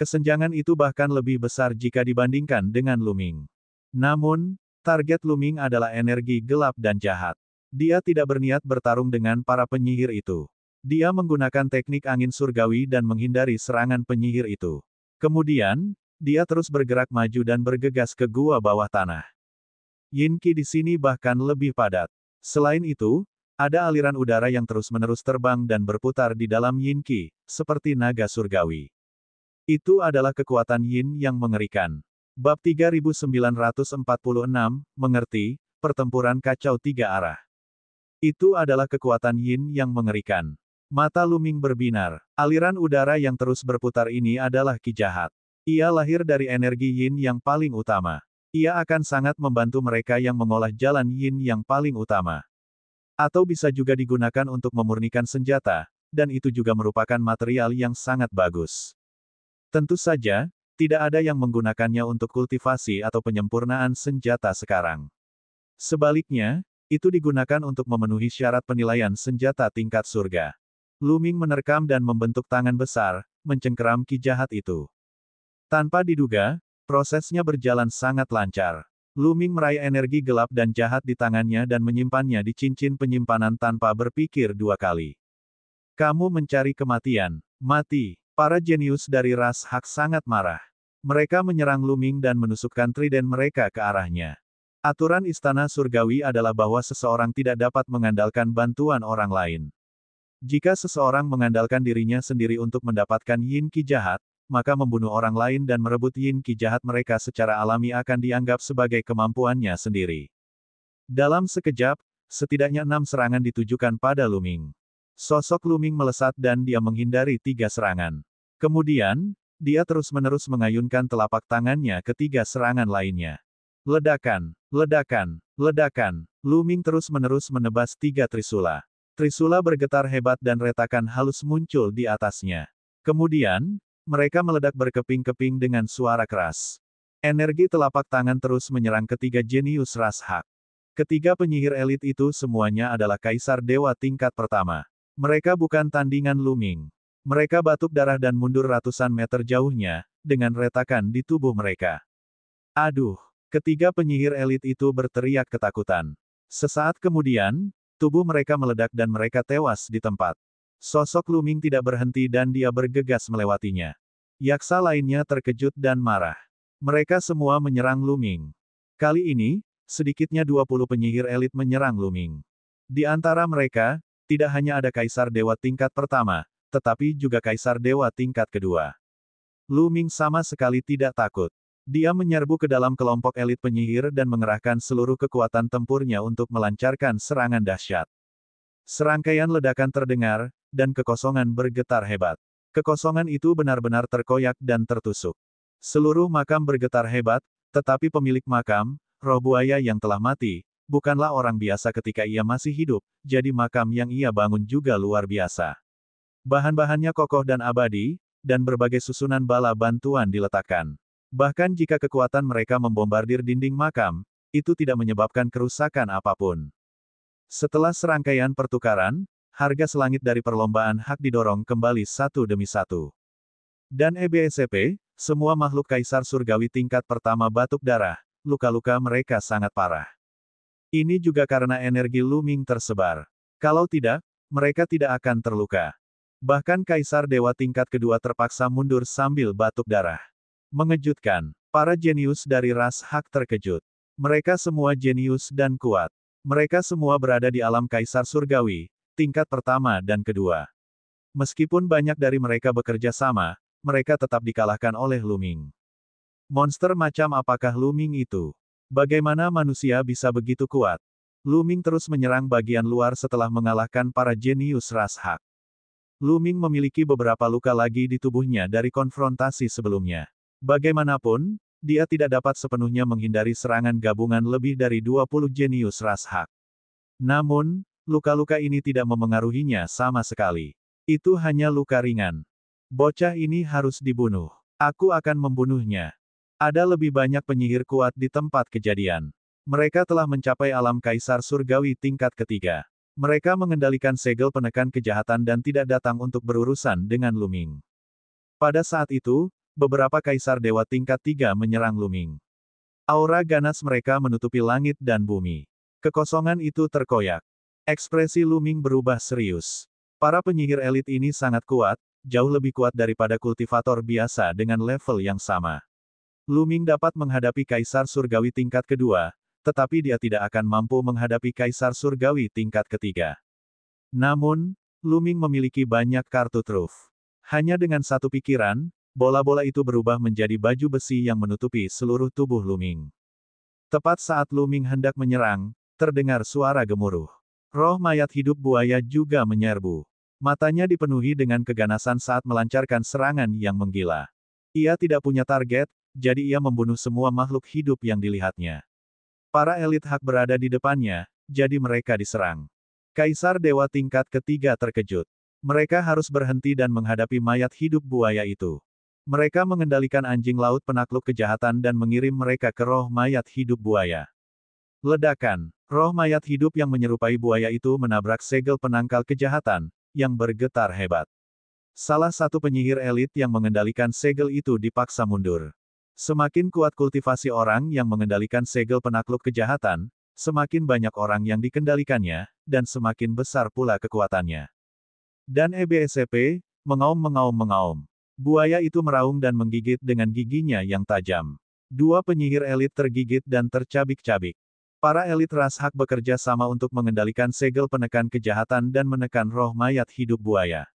Kesenjangan itu bahkan lebih besar jika dibandingkan dengan Lu Ming. Namun, target Lu Ming adalah energi gelap dan jahat. Dia tidak berniat bertarung dengan para penyihir itu. Dia menggunakan teknik angin surgawi dan menghindari serangan penyihir itu. Kemudian, dia terus bergerak maju dan bergegas ke gua bawah tanah. Yin Qi di sini bahkan lebih padat. Selain itu, ada aliran udara yang terus-menerus terbang dan berputar di dalam Yin Qi, seperti naga surgawi. Itu adalah kekuatan Yin yang mengerikan. Bab 3946, mengerti, pertempuran kacau tiga arah. Itu adalah kekuatan Yin yang mengerikan. Mata Lu Ming berbinar. Aliran udara yang terus berputar ini adalah Qi jahat. Ia lahir dari energi Yin yang paling utama. Ia akan sangat membantu mereka yang mengolah jalan Yin yang paling utama. Atau bisa juga digunakan untuk memurnikan senjata, dan itu juga merupakan material yang sangat bagus. Tentu saja, tidak ada yang menggunakannya untuk kultivasi atau penyempurnaan senjata sekarang. Sebaliknya, itu digunakan untuk memenuhi syarat penilaian senjata tingkat surga. Lu Ming menerkam dan membentuk tangan besar, mencengkeram Qi jahat itu. Tanpa diduga, prosesnya berjalan sangat lancar. Lu Ming meraih energi gelap dan jahat di tangannya dan menyimpannya di cincin penyimpanan tanpa berpikir dua kali. Kamu mencari kematian. Mati. Para jenius dari ras Hak sangat marah. Mereka menyerang Lu Ming dan menusukkan trident mereka ke arahnya. Aturan istana surgawi adalah bahwa seseorang tidak dapat mengandalkan bantuan orang lain. Jika seseorang mengandalkan dirinya sendiri untuk mendapatkan yin qi jahat, maka membunuh orang lain dan merebut yin qi jahat mereka secara alami akan dianggap sebagai kemampuannya sendiri. Dalam sekejap, setidaknya 6 serangan ditujukan pada Lu Ming. Sosok Lu Ming melesat dan dia menghindari 3 serangan. Kemudian, dia terus-menerus mengayunkan telapak tangannya ke 3 serangan lainnya. Ledakan, ledakan, ledakan. Lu Ming terus-menerus menebas 3 trisula. Trisula bergetar hebat dan retakan halus muncul di atasnya. Kemudian, mereka meledak berkeping-keping dengan suara keras. Energi telapak tangan terus menyerang ketiga jenius ras Hak. Ketiga penyihir elit itu semuanya adalah kaisar dewa tingkat pertama. Mereka bukan tandingan Lu Ming. Mereka batuk darah dan mundur ratusan meter jauhnya, dengan retakan di tubuh mereka. Aduh! Ketiga penyihir elit itu berteriak ketakutan. Sesaat kemudian, tubuh mereka meledak dan mereka tewas di tempat. Sosok Lu Ming tidak berhenti dan dia bergegas melewatinya. Yaksa lainnya terkejut dan marah. Mereka semua menyerang Lu Ming. Kali ini, sedikitnya 20 penyihir elit menyerang Lu Ming. Di antara mereka, tidak hanya ada kaisar dewa tingkat pertama, tetapi juga kaisar dewa tingkat kedua. Lu Ming sama sekali tidak takut. Dia menyerbu ke dalam kelompok elit penyihir dan mengerahkan seluruh kekuatan tempurnya untuk melancarkan serangan dahsyat. Serangkaian ledakan terdengar, dan kekosongan bergetar hebat. Kekosongan itu benar-benar terkoyak dan tertusuk. Seluruh makam bergetar hebat, tetapi pemilik makam, roh buaya yang telah mati, bukanlah orang biasa ketika ia masih hidup, jadi makam yang ia bangun juga luar biasa. Bahan-bahannya kokoh dan abadi, dan berbagai susunan bala bantuan diletakkan. Bahkan jika kekuatan mereka membombardir dinding makam, itu tidak menyebabkan kerusakan apapun. Setelah serangkaian pertukaran, harga selangit dari perlombaan hak didorong kembali satu demi satu. Dan EBSCP, semua makhluk kaisar surgawi tingkat pertama batuk darah, luka-luka mereka sangat parah. Ini juga karena energi Lu Ming tersebar. Kalau tidak, mereka tidak akan terluka. Bahkan kaisar dewa tingkat kedua terpaksa mundur sambil batuk darah. Mengejutkan. Para jenius dari ras Hak terkejut. Mereka semua jenius dan kuat. Mereka semua berada di alam kaisar surgawi, tingkat pertama dan kedua. Meskipun banyak dari mereka bekerja sama, mereka tetap dikalahkan oleh Lu Ming. Monster macam apakah Lu Ming itu? Bagaimana manusia bisa begitu kuat? Lu Ming terus menyerang bagian luar setelah mengalahkan para jenius ras Hak. Lu Ming memiliki beberapa luka lagi di tubuhnya dari konfrontasi sebelumnya. Bagaimanapun, dia tidak dapat sepenuhnya menghindari serangan gabungan lebih dari 20 jenius ras Hak. Namun, luka-luka ini tidak memengaruhinya sama sekali. Itu hanya luka ringan. Bocah ini harus dibunuh. Aku akan membunuhnya. Ada lebih banyak penyihir kuat di tempat kejadian. Mereka telah mencapai alam kaisar surgawi tingkat ketiga. Mereka mengendalikan segel penekan kejahatan dan tidak datang untuk berurusan dengan Lu Ming. Pada saat itu, beberapa kaisar dewa tingkat 3 menyerang Lu Ming. Aura ganas mereka menutupi langit dan bumi. Kekosongan itu terkoyak. Ekspresi Lu Ming berubah serius. Para penyihir elit ini sangat kuat, jauh lebih kuat daripada kultivator biasa dengan level yang sama. Lu Ming dapat menghadapi kaisar surgawi tingkat kedua, tetapi dia tidak akan mampu menghadapi kaisar surgawi tingkat ketiga. Namun, Lu Ming memiliki banyak kartu truf. Hanya dengan satu pikiran, bola-bola itu berubah menjadi baju besi yang menutupi seluruh tubuh Lu Ming. Tepat saat Lu Ming hendak menyerang, terdengar suara gemuruh. Roh mayat hidup buaya juga menyerbu. Matanya dipenuhi dengan keganasan saat melancarkan serangan yang menggila. Ia tidak punya target, jadi ia membunuh semua makhluk hidup yang dilihatnya. Para elit Hak berada di depannya, jadi mereka diserang. Kaisar dewa tingkat ketiga terkejut. Mereka harus berhenti dan menghadapi mayat hidup buaya itu. Mereka mengendalikan anjing laut penakluk kejahatan dan mengirim mereka ke roh mayat hidup buaya. Ledakan. Roh mayat hidup yang menyerupai buaya itu menabrak segel penangkal kejahatan, yang bergetar hebat. Salah satu penyihir elit yang mengendalikan segel itu dipaksa mundur. Semakin kuat kultivasi orang yang mengendalikan segel penakluk kejahatan, semakin banyak orang yang dikendalikannya, dan semakin besar pula kekuatannya. Dan EBSCP, mengaum. Buaya itu meraung dan menggigit dengan giginya yang tajam. Dua penyihir elit tergigit dan tercabik-cabik. Para elit ras hak bekerja sama untuk mengendalikan segel penekan kejahatan dan menekan roh mayat hidup buaya.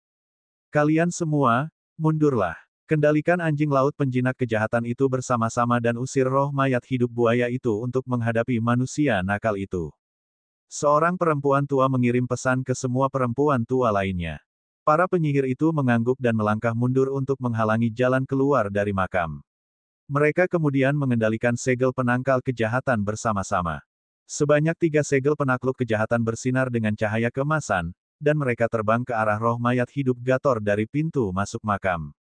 Kalian semua, mundurlah. Kendalikan anjing laut penjinak kejahatan itu bersama-sama dan usir roh mayat hidup buaya itu untuk menghadapi manusia nakal itu. Seorang perempuan tua mengirim pesan ke semua perempuan tua lainnya. Para penyihir itu mengangguk dan melangkah mundur untuk menghalangi jalan keluar dari makam. Mereka kemudian mengendalikan segel penangkal kejahatan bersama-sama. Sebanyak 3 segel penakluk kejahatan bersinar dengan cahaya keemasan, dan mereka terbang ke arah roh mayat hidup Gator dari pintu masuk makam.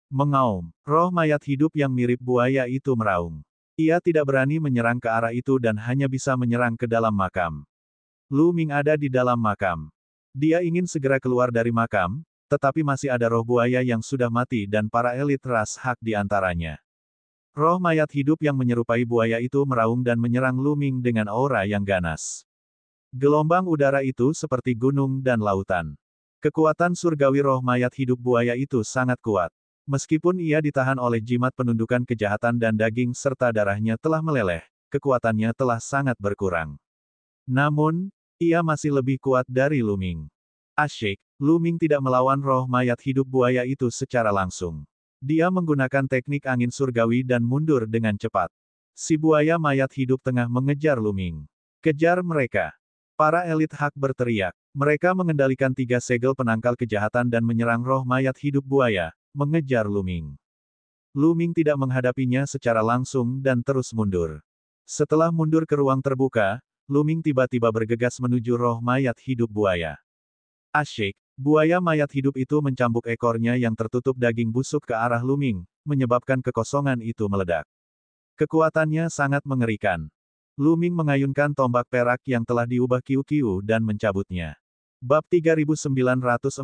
Mengaum, roh mayat hidup yang mirip buaya itu meraung. Ia tidak berani menyerang ke arah itu dan hanya bisa menyerang ke dalam makam. Lu Ming ada di dalam makam. Dia ingin segera keluar dari makam, tetapi masih ada roh buaya yang sudah mati dan para elit ras hak di antaranya. Roh mayat hidup yang menyerupai buaya itu meraung dan menyerang Lu Ming dengan aura yang ganas. Gelombang udara itu seperti gunung dan lautan. Kekuatan surgawi roh mayat hidup buaya itu sangat kuat. Meskipun ia ditahan oleh jimat penundukan kejahatan dan daging serta darahnya telah meleleh, kekuatannya telah sangat berkurang. Namun, ia masih lebih kuat dari Lu Ming. Asyik, Lu Ming tidak melawan roh mayat hidup buaya itu secara langsung. Dia menggunakan teknik angin surgawi dan mundur dengan cepat. Si buaya mayat hidup tengah mengejar Lu Ming. Kejar mereka! Para elit hak berteriak. Mereka mengendalikan 3 segel penangkal kejahatan dan menyerang roh mayat hidup buaya, mengejar Lu Ming. Lu Ming tidak menghadapinya secara langsung dan terus mundur. Setelah mundur ke ruang terbuka, Lu Ming tiba-tiba bergegas menuju roh mayat hidup buaya. Asyik, buaya mayat hidup itu mencambuk ekornya yang tertutup daging busuk ke arah Lu Ming, menyebabkan kekosongan itu meledak. Kekuatannya sangat mengerikan. Lu Ming mengayunkan tombak perak yang telah diubah Qiu-Qiu dan mencabutnya. Bab 3947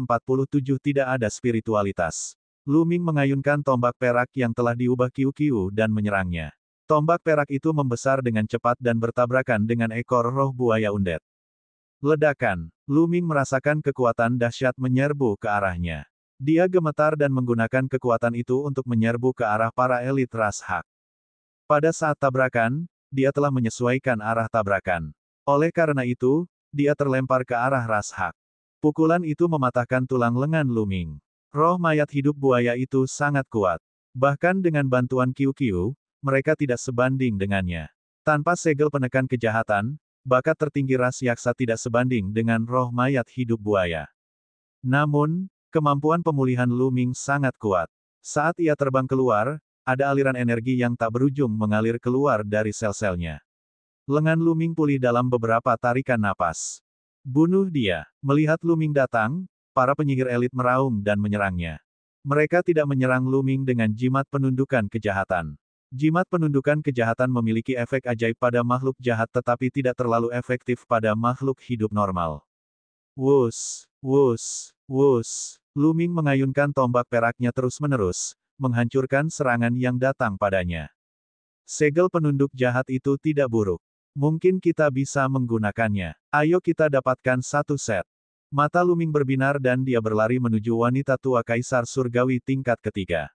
Tidak ada spiritualitas. Lu Ming mengayunkan tombak perak yang telah diubah Qiu-Qiu dan menyerangnya. Tombak perak itu membesar dengan cepat dan bertabrakan dengan ekor roh buaya undead. Ledakan. Lu Ming merasakan kekuatan dahsyat menyerbu ke arahnya. Dia gemetar dan menggunakan kekuatan itu untuk menyerbu ke arah para elit ras hak. Pada saat tabrakan, dia telah menyesuaikan arah tabrakan. Oleh karena itu, dia terlempar ke arah ras hak. Pukulan itu mematahkan tulang lengan Lu Ming. Roh mayat hidup buaya itu sangat kuat. Bahkan dengan bantuan Qiu-Qiu, mereka tidak sebanding dengannya. Tanpa segel penekan kejahatan, bakat tertinggi ras yaksa tidak sebanding dengan roh mayat hidup buaya. Namun, kemampuan pemulihan Lu Ming sangat kuat. Saat ia terbang keluar, ada aliran energi yang tak berujung mengalir keluar dari sel-selnya. Lengan Lu Ming pulih dalam beberapa tarikan napas. Bunuh dia. Melihat Lu Ming datang, para penyihir elit meraung dan menyerangnya. Mereka tidak menyerang Lu Ming dengan jimat penundukan kejahatan. Jimat penundukan kejahatan memiliki efek ajaib pada makhluk jahat tetapi tidak terlalu efektif pada makhluk hidup normal. Wus, wus, wus. Lu Ming mengayunkan tombak peraknya terus-menerus, menghancurkan serangan yang datang padanya. Segel penunduk jahat itu tidak buruk. Mungkin kita bisa menggunakannya. Ayo kita dapatkan satu set. Mata Lu Ming berbinar dan dia berlari menuju wanita tua Kaisar Surgawi tingkat ketiga.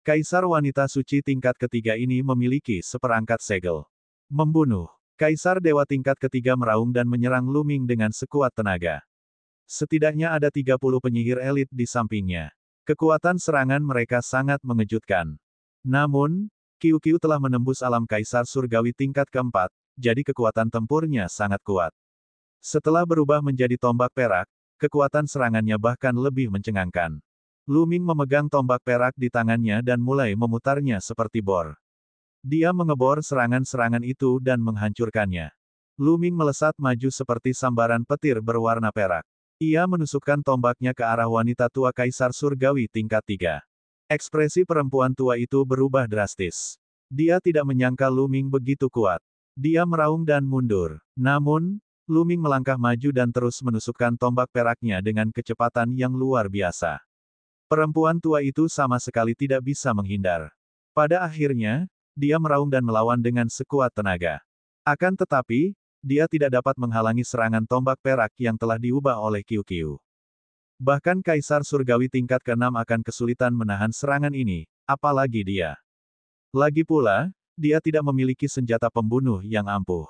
Kaisar wanita suci tingkat ketiga ini memiliki seperangkat segel. Membunuh. Kaisar Dewa tingkat ketiga meraung dan menyerang Lu Ming dengan sekuat tenaga. Setidaknya ada 30 penyihir elit di sampingnya. Kekuatan serangan mereka sangat mengejutkan. Namun, Qiu-Qiu telah menembus alam Kaisar Surgawi tingkat keempat, jadi kekuatan tempurnya sangat kuat. Setelah berubah menjadi tombak perak, kekuatan serangannya bahkan lebih mencengangkan. Lu Ming memegang tombak perak di tangannya dan mulai memutarnya seperti bor. Dia mengebor serangan-serangan itu dan menghancurkannya. Lu Ming melesat maju seperti sambaran petir berwarna perak. Ia menusukkan tombaknya ke arah wanita tua Kaisar Surgawi tingkat 3. Ekspresi perempuan tua itu berubah drastis. Dia tidak menyangka Lu Ming begitu kuat. Dia meraung dan mundur. Namun, Lu Ming melangkah maju dan terus menusukkan tombak peraknya dengan kecepatan yang luar biasa. Perempuan tua itu sama sekali tidak bisa menghindar. Pada akhirnya, dia meraung dan melawan dengan sekuat tenaga. Akan tetapi, dia tidak dapat menghalangi serangan tombak perak yang telah diubah oleh Qiu-Qiu. Bahkan Kaisar Surgawi tingkat ke-6 akan kesulitan menahan serangan ini, apalagi dia. Lagi pula, dia tidak memiliki senjata pembunuh yang ampuh.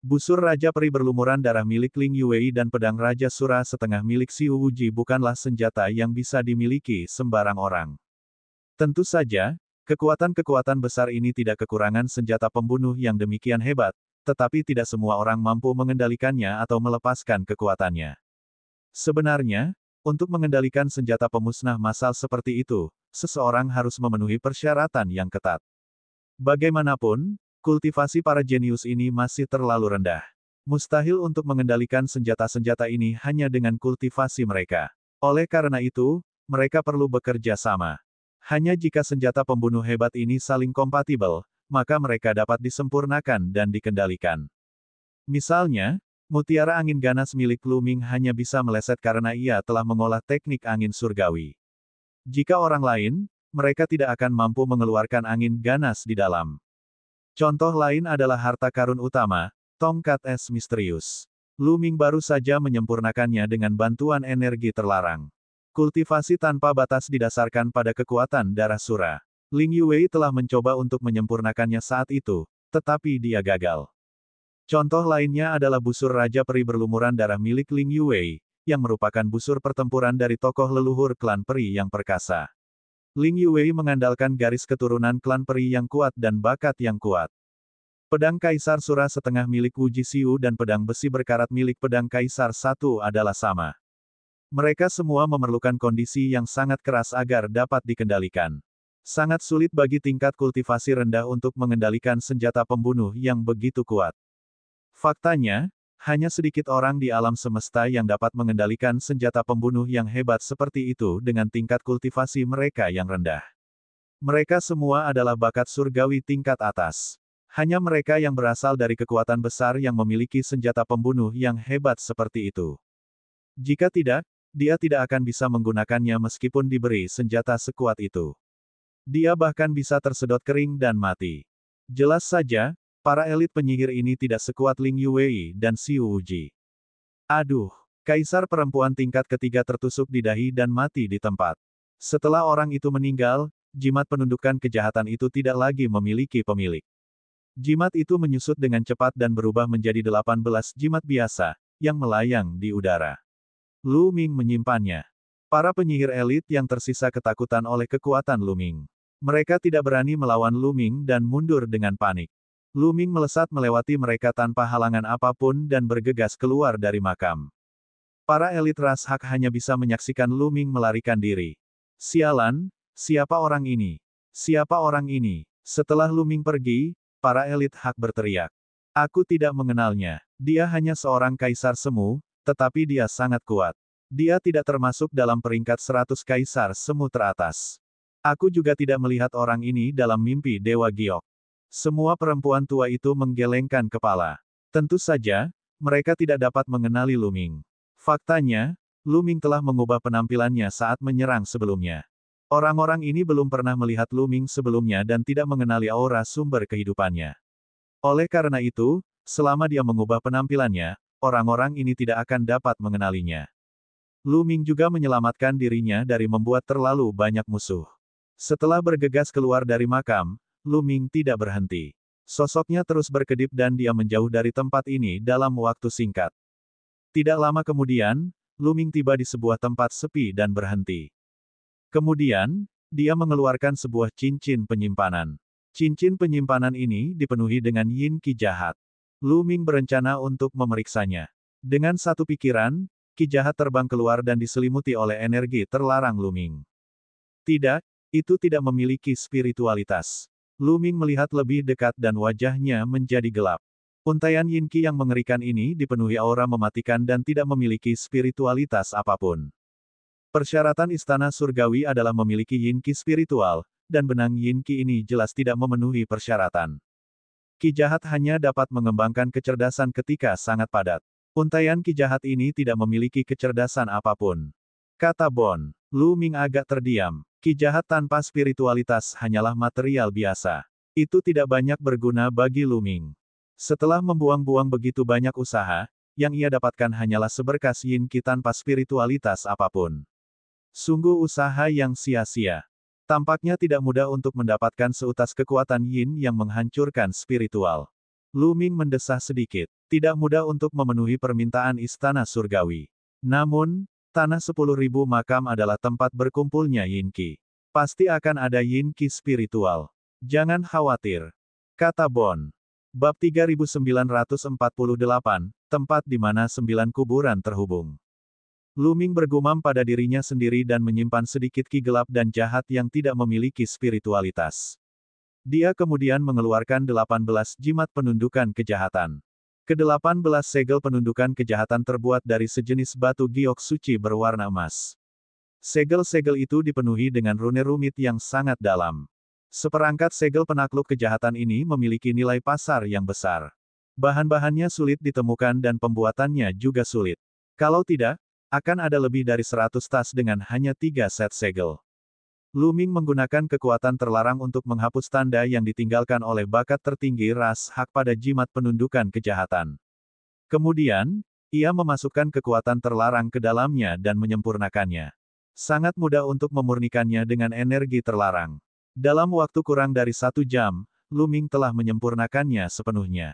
Busur Raja Peri berlumuran darah milik Ling Yuwei dan pedang Raja Sura setengah milik Xiu Wuji bukanlah senjata yang bisa dimiliki sembarang orang. Tentu saja, kekuatan-kekuatan besar ini tidak kekurangan senjata pembunuh yang demikian hebat, tetapi tidak semua orang mampu mengendalikannya atau melepaskan kekuatannya. Sebenarnya, untuk mengendalikan senjata pemusnah massal seperti itu, seseorang harus memenuhi persyaratan yang ketat. Bagaimanapun, kultivasi para jenius ini masih terlalu rendah. Mustahil untuk mengendalikan senjata-senjata ini hanya dengan kultivasi mereka. Oleh karena itu, mereka perlu bekerja sama. Hanya jika senjata pembunuh hebat ini saling kompatibel, maka mereka dapat disempurnakan dan dikendalikan. Misalnya, mutiara angin ganas milik Lu Ming hanya bisa meleset karena ia telah mengolah teknik angin surgawi. Jika orang lain, mereka tidak akan mampu mengeluarkan angin ganas di dalam. Contoh lain adalah harta karun utama, tongkat es misterius. Lu Ming baru saja menyempurnakannya dengan bantuan energi terlarang. Kultivasi tanpa batas didasarkan pada kekuatan darah Sura. Ling Yuwei telah mencoba untuk menyempurnakannya saat itu, tetapi dia gagal. Contoh lainnya adalah busur Raja Peri berlumuran darah milik Ling Yuwei, yang merupakan busur pertempuran dari tokoh leluhur klan peri yang perkasa. Ling Yuwei mengandalkan garis keturunan klan peri yang kuat dan bakat yang kuat. Pedang Kaisar Sura setengah milik Wu Jisiu dan pedang besi berkarat milik pedang Kaisar satu adalah sama. Mereka semua memerlukan kondisi yang sangat keras agar dapat dikendalikan. Sangat sulit bagi tingkat kultivasi rendah untuk mengendalikan senjata pembunuh yang begitu kuat. Faktanya, hanya sedikit orang di alam semesta yang dapat mengendalikan senjata pembunuh yang hebat seperti itu dengan tingkat kultivasi mereka yang rendah. Mereka semua adalah bakat surgawi tingkat atas. Hanya mereka yang berasal dari kekuatan besar yang memiliki senjata pembunuh yang hebat seperti itu. Jika tidak, dia tidak akan bisa menggunakannya meskipun diberi senjata sekuat itu. Dia bahkan bisa tersedot kering dan mati. Jelas saja, para elit penyihir ini tidak sekuat Ling Yuwei dan Xiu Wuji. Aduh, kaisar perempuan tingkat ketiga tertusuk di dahi dan mati di tempat. Setelah orang itu meninggal, jimat penundukan kejahatan itu tidak lagi memiliki pemilik. Jimat itu menyusut dengan cepat dan berubah menjadi 18 jimat biasa, yang melayang di udara. Lu Ming menyimpannya. Para penyihir elit yang tersisa ketakutan oleh kekuatan Lu Ming. Mereka tidak berani melawan Lu Ming dan mundur dengan panik. Lu Ming melesat melewati mereka tanpa halangan apapun dan bergegas keluar dari makam. Para elit ras hak hanya bisa menyaksikan Lu Ming melarikan diri. Sialan, siapa orang ini? Siapa orang ini? Setelah Lu Ming pergi, para elit hak berteriak. Aku tidak mengenalnya. Dia hanya seorang kaisar semu, tetapi dia sangat kuat. Dia tidak termasuk dalam peringkat 100 kaisar semu teratas. Aku juga tidak melihat orang ini dalam mimpi Dewa Giok. Semua perempuan tua itu menggelengkan kepala. Tentu saja, mereka tidak dapat mengenali Lu Ming. Faktanya, Lu Ming telah mengubah penampilannya saat menyerang sebelumnya. Orang-orang ini belum pernah melihat Lu Ming sebelumnya dan tidak mengenali aura sumber kehidupannya. Oleh karena itu, selama dia mengubah penampilannya, orang-orang ini tidak akan dapat mengenalinya. Lu Ming juga menyelamatkan dirinya dari membuat terlalu banyak musuh. Setelah bergegas keluar dari makam, Lu Ming tidak berhenti. Sosoknya terus berkedip dan dia menjauh dari tempat ini dalam waktu singkat. Tidak lama kemudian, Lu Ming tiba di sebuah tempat sepi dan berhenti. Kemudian, dia mengeluarkan sebuah cincin penyimpanan. Cincin penyimpanan ini dipenuhi dengan yin qi jahat. Lu Ming berencana untuk memeriksanya. Dengan satu pikiran, qi jahat terbang keluar dan diselimuti oleh energi terlarang Lu Ming. Tidak, itu tidak memiliki spiritualitas. Lu Ming melihat lebih dekat dan wajahnya menjadi gelap. Untaian yin qi yang mengerikan ini dipenuhi aura mematikan dan tidak memiliki spiritualitas apapun. Persyaratan istana surgawi adalah memiliki yin qi spiritual, dan benang yin qi ini jelas tidak memenuhi persyaratan. Qi jahat hanya dapat mengembangkan kecerdasan ketika sangat padat. Untaian qi jahat ini tidak memiliki kecerdasan apapun. Kata Bon. Lu Ming agak terdiam. Qi jahat tanpa spiritualitas hanyalah material biasa. Itu tidak banyak berguna bagi Lu Ming. Setelah membuang-buang begitu banyak usaha, yang ia dapatkan hanyalah seberkas yin qi tanpa spiritualitas apapun. Sungguh usaha yang sia-sia. Tampaknya tidak mudah untuk mendapatkan seutas kekuatan yin yang menghancurkan spiritual. Lu Ming mendesah sedikit. Tidak mudah untuk memenuhi permintaan istana surgawi. Namun, tanah 10.000 makam adalah tempat berkumpulnya Yin Qi. Pasti akan ada Yin Qi spiritual. Jangan khawatir. Kata Bon. Bab 3948, tempat di mana 9 kuburan terhubung. Lu Ming bergumam pada dirinya sendiri dan menyimpan sedikit ki gelap dan jahat yang tidak memiliki spiritualitas. Dia kemudian mengeluarkan 18 jimat penundukan kejahatan. Ke-18 segel penundukan kejahatan terbuat dari sejenis batu giok suci berwarna emas. Segel-segel itu dipenuhi dengan rune rumit yang sangat dalam. Seperangkat segel penakluk kejahatan ini memiliki nilai pasar yang besar. Bahan-bahannya sulit ditemukan dan pembuatannya juga sulit. Kalau tidak, akan ada lebih dari 100 tas dengan hanya 3 set segel. Lu Ming menggunakan kekuatan terlarang untuk menghapus tanda yang ditinggalkan oleh bakat tertinggi ras hak pada jimat penundukan kejahatan. Kemudian, ia memasukkan kekuatan terlarang ke dalamnya dan menyempurnakannya. Sangat mudah untuk memurnikannya dengan energi terlarang. Dalam waktu kurang dari 1 jam, Lu Ming telah menyempurnakannya sepenuhnya.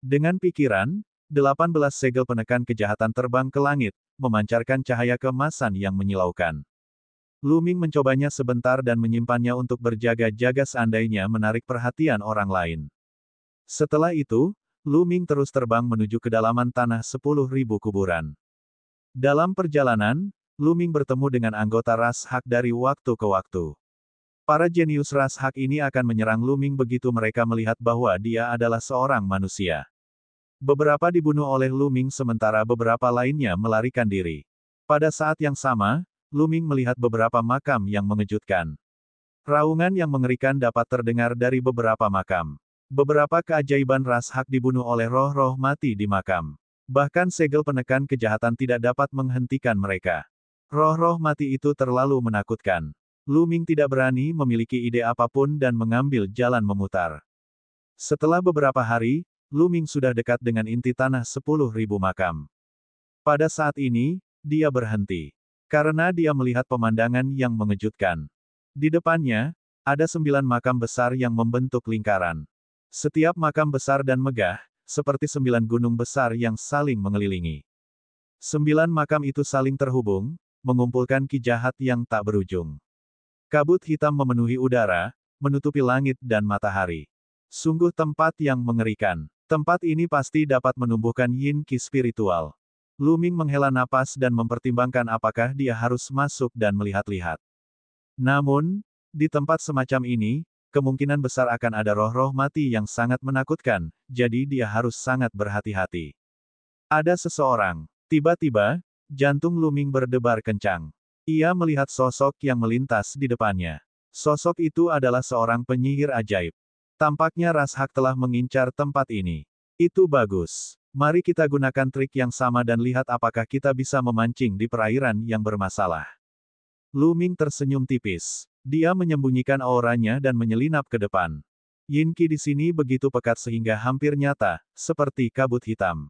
Dengan pikiran, 18 segel penekan kejahatan terbang ke langit, memancarkan cahaya keemasan yang menyilaukan. Lu Ming mencobanya sebentar dan menyimpannya untuk berjaga-jaga seandainya menarik perhatian orang lain. Setelah itu, Lu Ming terus terbang menuju kedalaman tanah 10.000 kuburan. Dalam perjalanan, Lu Ming bertemu dengan anggota ras hak dari waktu ke waktu. Para jenius ras hak ini akan menyerang Lu Ming begitu mereka melihat bahwa dia adalah seorang manusia. Beberapa dibunuh oleh Lu Ming sementara beberapa lainnya melarikan diri. Pada saat yang sama, Lu Ming melihat beberapa makam yang mengejutkan. Raungan yang mengerikan dapat terdengar dari beberapa makam. Beberapa keajaiban ras hak dibunuh oleh roh-roh mati di makam. Bahkan segel penekan kejahatan tidak dapat menghentikan mereka. Roh-roh mati itu terlalu menakutkan. Lu Ming tidak berani memiliki ide apapun dan mengambil jalan memutar. Setelah beberapa hari, Lu Ming sudah dekat dengan inti tanah 10.000 makam. Pada saat ini, dia berhenti. Karena dia melihat pemandangan yang mengejutkan. Di depannya, ada 9 makam besar yang membentuk lingkaran. Setiap makam besar dan megah, seperti 9 gunung besar yang saling mengelilingi. 9 makam itu saling terhubung, mengumpulkan ki jahat yang tak berujung. Kabut hitam memenuhi udara, menutupi langit dan matahari. Sungguh tempat yang mengerikan. Tempat ini pasti dapat menumbuhkan yin qi spiritual. Lu Ming menghela napas dan mempertimbangkan apakah dia harus masuk dan melihat-lihat. Namun, di tempat semacam ini, kemungkinan besar akan ada roh-roh mati yang sangat menakutkan, jadi dia harus sangat berhati-hati. Ada seseorang. Tiba-tiba, jantung Lu Ming berdebar kencang. Ia melihat sosok yang melintas di depannya. Sosok itu adalah seorang penyihir ajaib. Tampaknya ras hak telah mengincar tempat ini. Itu bagus. Mari kita gunakan trik yang sama dan lihat apakah kita bisa memancing di perairan yang bermasalah. Lu Ming tersenyum tipis. Dia menyembunyikan auranya dan menyelinap ke depan. Yin Qi di sini begitu pekat sehingga hampir nyata, seperti kabut hitam.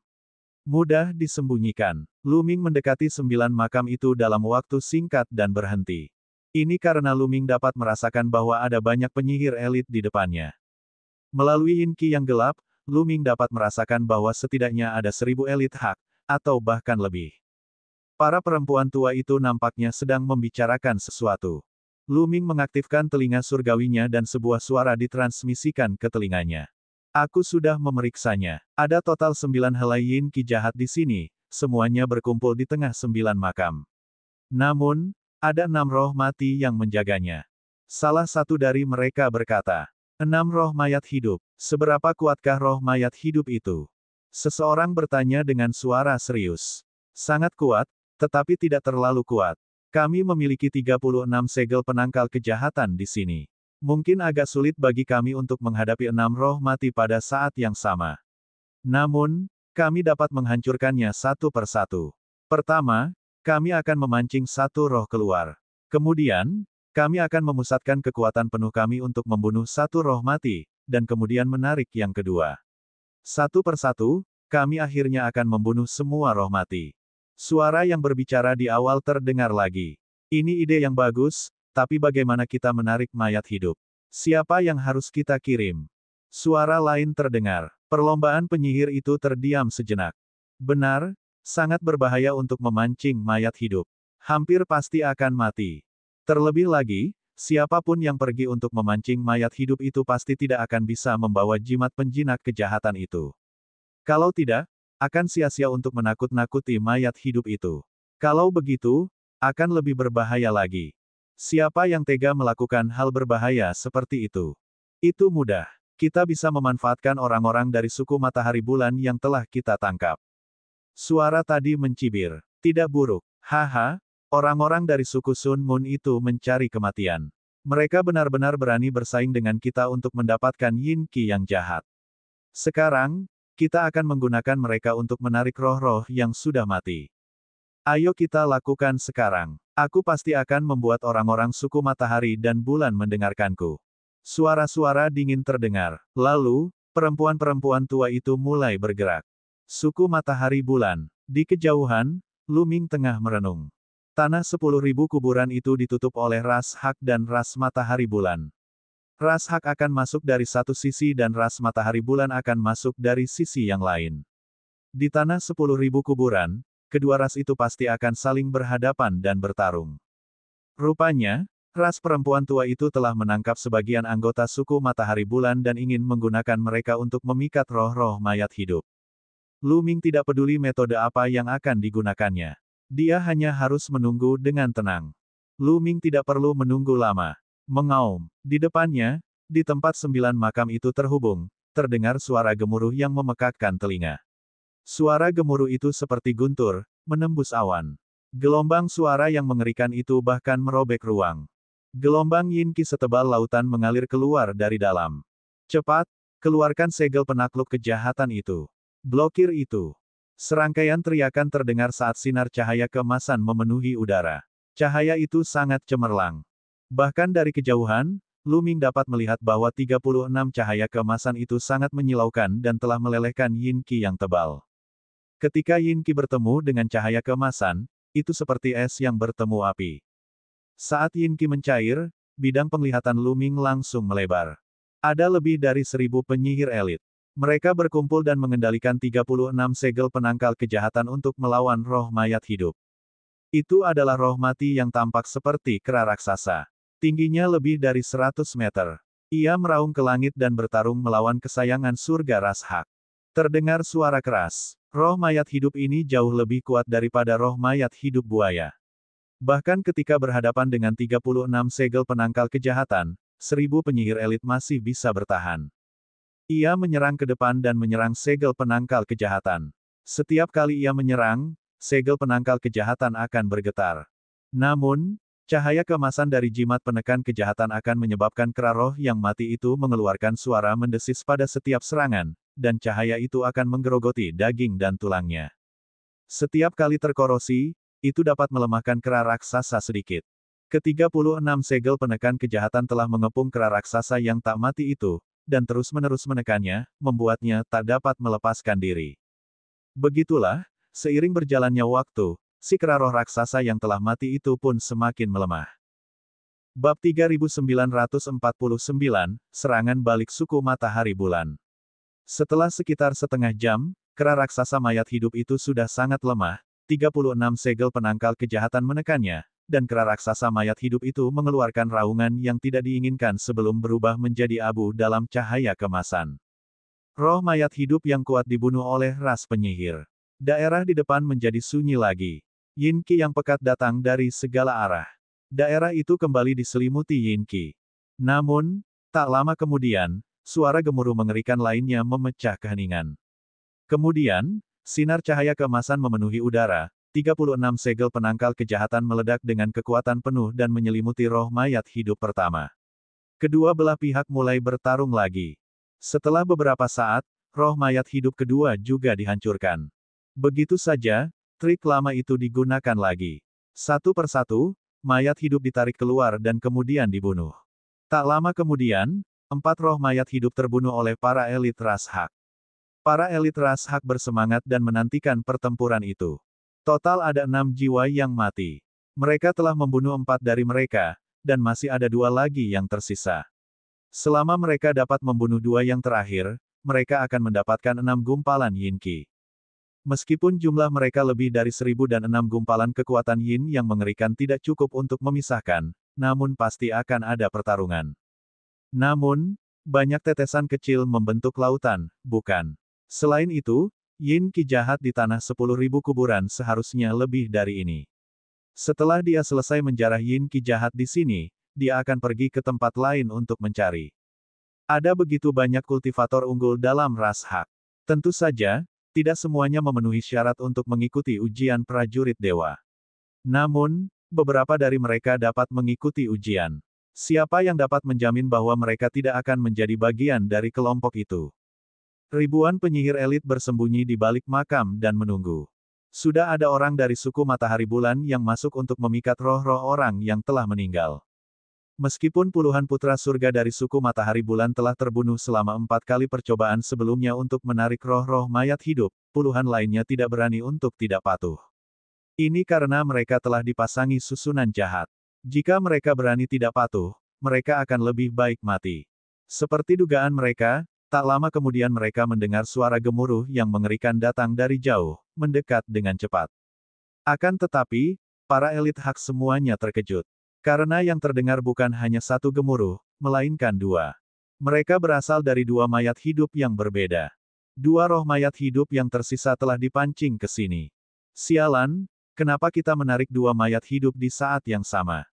Mudah disembunyikan. Lu Ming mendekati 9 makam itu dalam waktu singkat dan berhenti. Ini karena Lu Ming dapat merasakan bahwa ada banyak penyihir elit di depannya. Melalui Yin Qi yang gelap, Lu Ming dapat merasakan bahwa setidaknya ada 1000 elit hak, atau bahkan lebih. Para perempuan tua itu nampaknya sedang membicarakan sesuatu. Lu Ming mengaktifkan telinga surgawinya dan sebuah suara ditransmisikan ke telinganya. Aku sudah memeriksanya. Ada total 9 helai yin qi jahat di sini, semuanya berkumpul di tengah 9 makam. Namun, ada 6 roh mati yang menjaganya. Salah satu dari mereka berkata, 6 roh mayat hidup. Seberapa kuatkah roh mayat hidup itu? Seseorang bertanya dengan suara serius. Sangat kuat, tetapi tidak terlalu kuat. Kami memiliki 36 segel penangkal kejahatan di sini. Mungkin agak sulit bagi kami untuk menghadapi 6 roh mati pada saat yang sama. Namun, kami dapat menghancurkannya satu persatu. Pertama, kami akan memancing satu roh keluar. Kemudian, kami akan memusatkan kekuatan penuh kami untuk membunuh satu roh mati, dan kemudian menarik yang kedua. Satu persatu, kami akhirnya akan membunuh semua roh mati. Suara yang berbicara di awal terdengar lagi. Ini ide yang bagus, tapi bagaimana kita menarik mayat hidup? Siapa yang harus kita kirim? Suara lain terdengar. Perlombaan penyihir itu terdiam sejenak. Benar, sangat berbahaya untuk memancing mayat hidup. Hampir pasti akan mati. Terlebih lagi, siapapun yang pergi untuk memancing mayat hidup itu pasti tidak akan bisa membawa jimat penjinak kejahatan itu. Kalau tidak, akan sia-sia untuk menakut-nakuti mayat hidup itu. Kalau begitu, akan lebih berbahaya lagi. Siapa yang tega melakukan hal berbahaya seperti itu? Itu mudah. Kita bisa memanfaatkan orang-orang dari suku Matahari Bulan yang telah kita tangkap. Suara tadi mencibir. Tidak buruk. Haha, orang-orang dari suku Sun Moon itu mencari kematian. Mereka benar-benar berani bersaing dengan kita untuk mendapatkan Yin Qi yang jahat. Sekarang, kita akan menggunakan mereka untuk menarik roh-roh yang sudah mati. Ayo kita lakukan sekarang. Aku pasti akan membuat orang-orang suku Matahari dan Bulan mendengarkanku. Suara-suara dingin terdengar. Lalu, perempuan-perempuan tua itu mulai bergerak. Suku Matahari Bulan. Di kejauhan, Lu Ming tengah merenung. Tanah 10.000 kuburan itu ditutup oleh ras Hak dan ras Matahari Bulan. Ras Hak akan masuk dari satu sisi dan ras Matahari Bulan akan masuk dari sisi yang lain. Di tanah 10.000 kuburan, kedua ras itu pasti akan saling berhadapan dan bertarung. Rupanya, ras perempuan tua itu telah menangkap sebagian anggota suku Matahari Bulan dan ingin menggunakan mereka untuk memikat roh-roh mayat hidup. Lu Ming tidak peduli metode apa yang akan digunakannya. Dia hanya harus menunggu dengan tenang. Lu Ming tidak perlu menunggu lama. Mengaum. Di depannya, di tempat 9 makam itu terhubung, terdengar suara gemuruh yang memekakkan telinga. Suara gemuruh itu seperti guntur, menembus awan. Gelombang suara yang mengerikan itu bahkan merobek ruang. Gelombang Yin Qi setebal lautan mengalir keluar dari dalam. Cepat, keluarkan segel penakluk kejahatan itu. Blokir itu. Serangkaian teriakan terdengar saat sinar cahaya keemasan memenuhi udara. Cahaya itu sangat cemerlang. Bahkan dari kejauhan, Lu Ming dapat melihat bahwa 36 cahaya keemasan itu sangat menyilaukan dan telah melelehkan Yin Qi yang tebal. Ketika Yin Qi bertemu dengan cahaya keemasan, itu seperti es yang bertemu api. Saat Yin Qi mencair, bidang penglihatan Lu Ming langsung melebar. Ada lebih dari 1.000 penyihir elit. Mereka berkumpul dan mengendalikan 36 segel penangkal kejahatan untuk melawan roh mayat hidup. Itu adalah roh mati yang tampak seperti kera raksasa. Tingginya lebih dari 100 meter. Ia meraung ke langit dan bertarung melawan kesayangan surga ras Hak. Terdengar suara keras. Roh mayat hidup ini jauh lebih kuat daripada roh mayat hidup buaya. Bahkan ketika berhadapan dengan 36 segel penangkal kejahatan, 1.000 penyihir elit masih bisa bertahan. Ia menyerang ke depan dan menyerang segel penangkal kejahatan. Setiap kali ia menyerang, segel penangkal kejahatan akan bergetar. Namun, cahaya keemasan dari jimat penekan kejahatan akan menyebabkan kera roh yang mati itu mengeluarkan suara mendesis pada setiap serangan, dan cahaya itu akan menggerogoti daging dan tulangnya. Setiap kali terkorosi, itu dapat melemahkan kera raksasa sedikit. Ke-36 segel penekan kejahatan telah mengepung kera raksasa yang tak mati itu, dan terus-menerus menekannya, membuatnya tak dapat melepaskan diri. Begitulah, seiring berjalannya waktu, si kera roh raksasa yang telah mati itu pun semakin melemah. Bab 3949, Serangan Balik Suku Matahari Bulan. Setelah sekitar setengah jam, kera raksasa mayat hidup itu sudah sangat lemah, 36 segel penangkal kejahatan menekannya, dan kera raksasa mayat hidup itu mengeluarkan raungan yang tidak diinginkan sebelum berubah menjadi abu dalam cahaya kemasan. Roh mayat hidup yang kuat dibunuh oleh ras penyihir. Daerah di depan menjadi sunyi lagi. Yin Qi yang pekat datang dari segala arah. Daerah itu kembali diselimuti Yin Qi. Namun, tak lama kemudian, suara gemuruh mengerikan lainnya memecah keheningan. Kemudian, sinar cahaya keemasan memenuhi udara, 36 segel penangkal kejahatan meledak dengan kekuatan penuh dan menyelimuti roh mayat hidup pertama. Kedua belah pihak mulai bertarung lagi. Setelah beberapa saat, roh mayat hidup kedua juga dihancurkan. Begitu saja, trik lama itu digunakan lagi. Satu persatu, mayat hidup ditarik keluar dan kemudian dibunuh. Tak lama kemudian, 4 roh mayat hidup terbunuh oleh para elit ras Hak. Para elit ras Hak bersemangat dan menantikan pertempuran itu. Total ada 6 jiwa yang mati. Mereka telah membunuh 4 dari mereka, dan masih ada 2 lagi yang tersisa. Selama mereka dapat membunuh 2 yang terakhir, mereka akan mendapatkan 6 gumpalan Yin Qi. Meskipun jumlah mereka lebih dari 1000 dan 6 gumpalan kekuatan Yin yang mengerikan tidak cukup untuk memisahkan, namun pasti akan ada pertarungan. Namun, banyak tetesan kecil membentuk lautan, bukan? Selain itu, Yin Qi jahat di tanah 10.000 kuburan seharusnya lebih dari ini. Setelah dia selesai menjarah Yin Qi jahat di sini, dia akan pergi ke tempat lain untuk mencari. Ada begitu banyak kultivator unggul dalam ras hak. Tentu saja, tidak semuanya memenuhi syarat untuk mengikuti ujian prajurit dewa. Namun, beberapa dari mereka dapat mengikuti ujian. Siapa yang dapat menjamin bahwa mereka tidak akan menjadi bagian dari kelompok itu? Ribuan penyihir elit bersembunyi di balik makam dan menunggu. Sudah ada orang dari suku Matahari Bulan yang masuk untuk memikat roh-roh orang yang telah meninggal. Meskipun puluhan putra surga dari suku Matahari Bulan telah terbunuh selama 4 kali percobaan sebelumnya untuk menarik roh-roh mayat hidup, puluhan lainnya tidak berani untuk tidak patuh. Ini karena mereka telah dipasangi susunan jahat. Jika mereka berani tidak patuh, mereka akan lebih baik mati. Seperti dugaan mereka, tak lama kemudian mereka mendengar suara gemuruh yang mengerikan datang dari jauh, mendekat dengan cepat. Akan tetapi, para elit hak semuanya terkejut. Karena yang terdengar bukan hanya satu gemuruh, melainkan 2. Mereka berasal dari 2 mayat hidup yang berbeda. 2 roh mayat hidup yang tersisa telah dipancing ke sini. Sialan, kenapa kita menarik 2 mayat hidup di saat yang sama?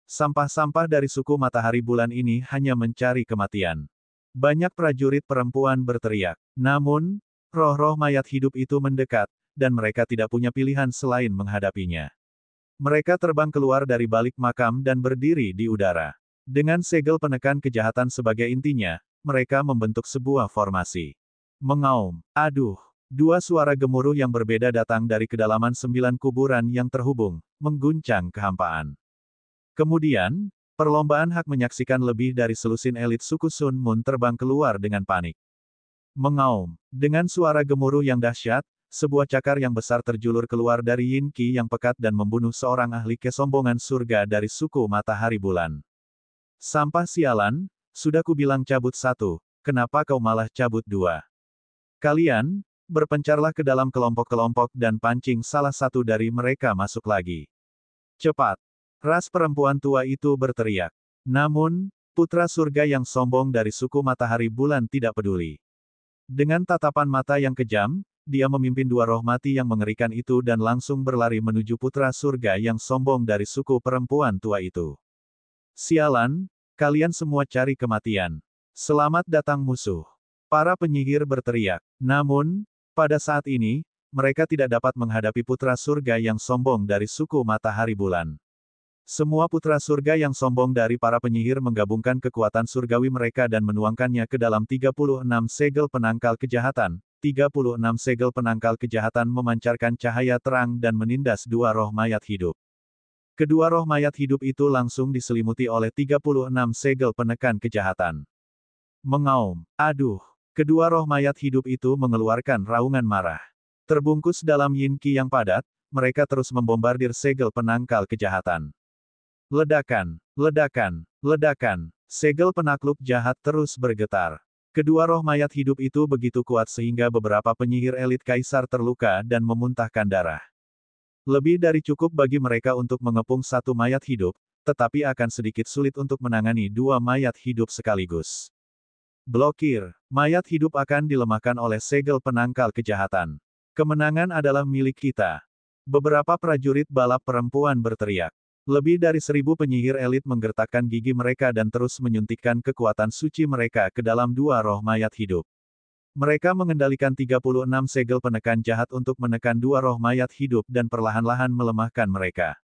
Sampah-sampah dari suku Matahari Bulan ini hanya mencari kematian. Banyak prajurit perempuan berteriak. Namun, roh-roh mayat hidup itu mendekat, dan mereka tidak punya pilihan selain menghadapinya. Mereka terbang keluar dari balik makam dan berdiri di udara. Dengan segel penekan kejahatan sebagai intinya, mereka membentuk sebuah formasi. Mengaum. Aduh. 2 suara gemuruh yang berbeda datang dari kedalaman 9 kuburan yang terhubung, mengguncang kehampaan. Kemudian, perlombaan hak menyaksikan lebih dari selusin elit suku Sun Moon terbang keluar dengan panik. Mengaum. Dengan suara gemuruh yang dahsyat, sebuah cakar yang besar terjulur keluar dari Yin Qi yang pekat dan membunuh seorang ahli kesombongan surga dari suku Matahari Bulan. Sampah sialan, sudah kubilang cabut 1, kenapa kau malah cabut 2? Kalian, berpencarlah ke dalam kelompok-kelompok dan pancing salah satu dari mereka masuk lagi. Cepat! Ras perempuan tua itu berteriak. Namun, putra surga yang sombong dari suku Matahari Bulan tidak peduli. Dengan tatapan mata yang kejam, dia memimpin 2 roh mati yang mengerikan itu dan langsung berlari menuju putra surga yang sombong dari suku perempuan tua itu. Sialan, kalian semua cari kematian. Selamat datang musuh. Para penyihir berteriak. Namun, pada saat ini, mereka tidak dapat menghadapi putra surga yang sombong dari suku Matahari Bulan. Semua putra surga yang sombong dari para penyihir menggabungkan kekuatan surgawi mereka dan menuangkannya ke dalam 36 segel penangkal kejahatan. 36 segel penangkal kejahatan memancarkan cahaya terang dan menindas 2 roh mayat hidup. Kedua roh mayat hidup itu langsung diselimuti oleh 36 segel penekan kejahatan. Mengaum. Aduh. Kedua roh mayat hidup itu mengeluarkan raungan marah. Terbungkus dalam Yin Qi yang padat, mereka terus membombardir segel penangkal kejahatan. Ledakan, ledakan, ledakan. Segel penakluk jahat terus bergetar. Kedua roh mayat hidup itu begitu kuat sehingga beberapa penyihir elit kaisar terluka dan memuntahkan darah. Lebih dari cukup bagi mereka untuk mengepung 1 mayat hidup, tetapi akan sedikit sulit untuk menangani 2 mayat hidup sekaligus. Blokir. Mayat hidup akan dilemahkan oleh segel penangkal kejahatan. Kemenangan adalah milik kita. Beberapa prajurit balap perempuan berteriak. Lebih dari 1000 penyihir elit menggertakkan gigi mereka dan terus menyuntikkan kekuatan suci mereka ke dalam 2 roh mayat hidup. Mereka mengendalikan 36 segel penekan jahat untuk menekan 2 roh mayat hidup dan perlahan-lahan melemahkan mereka.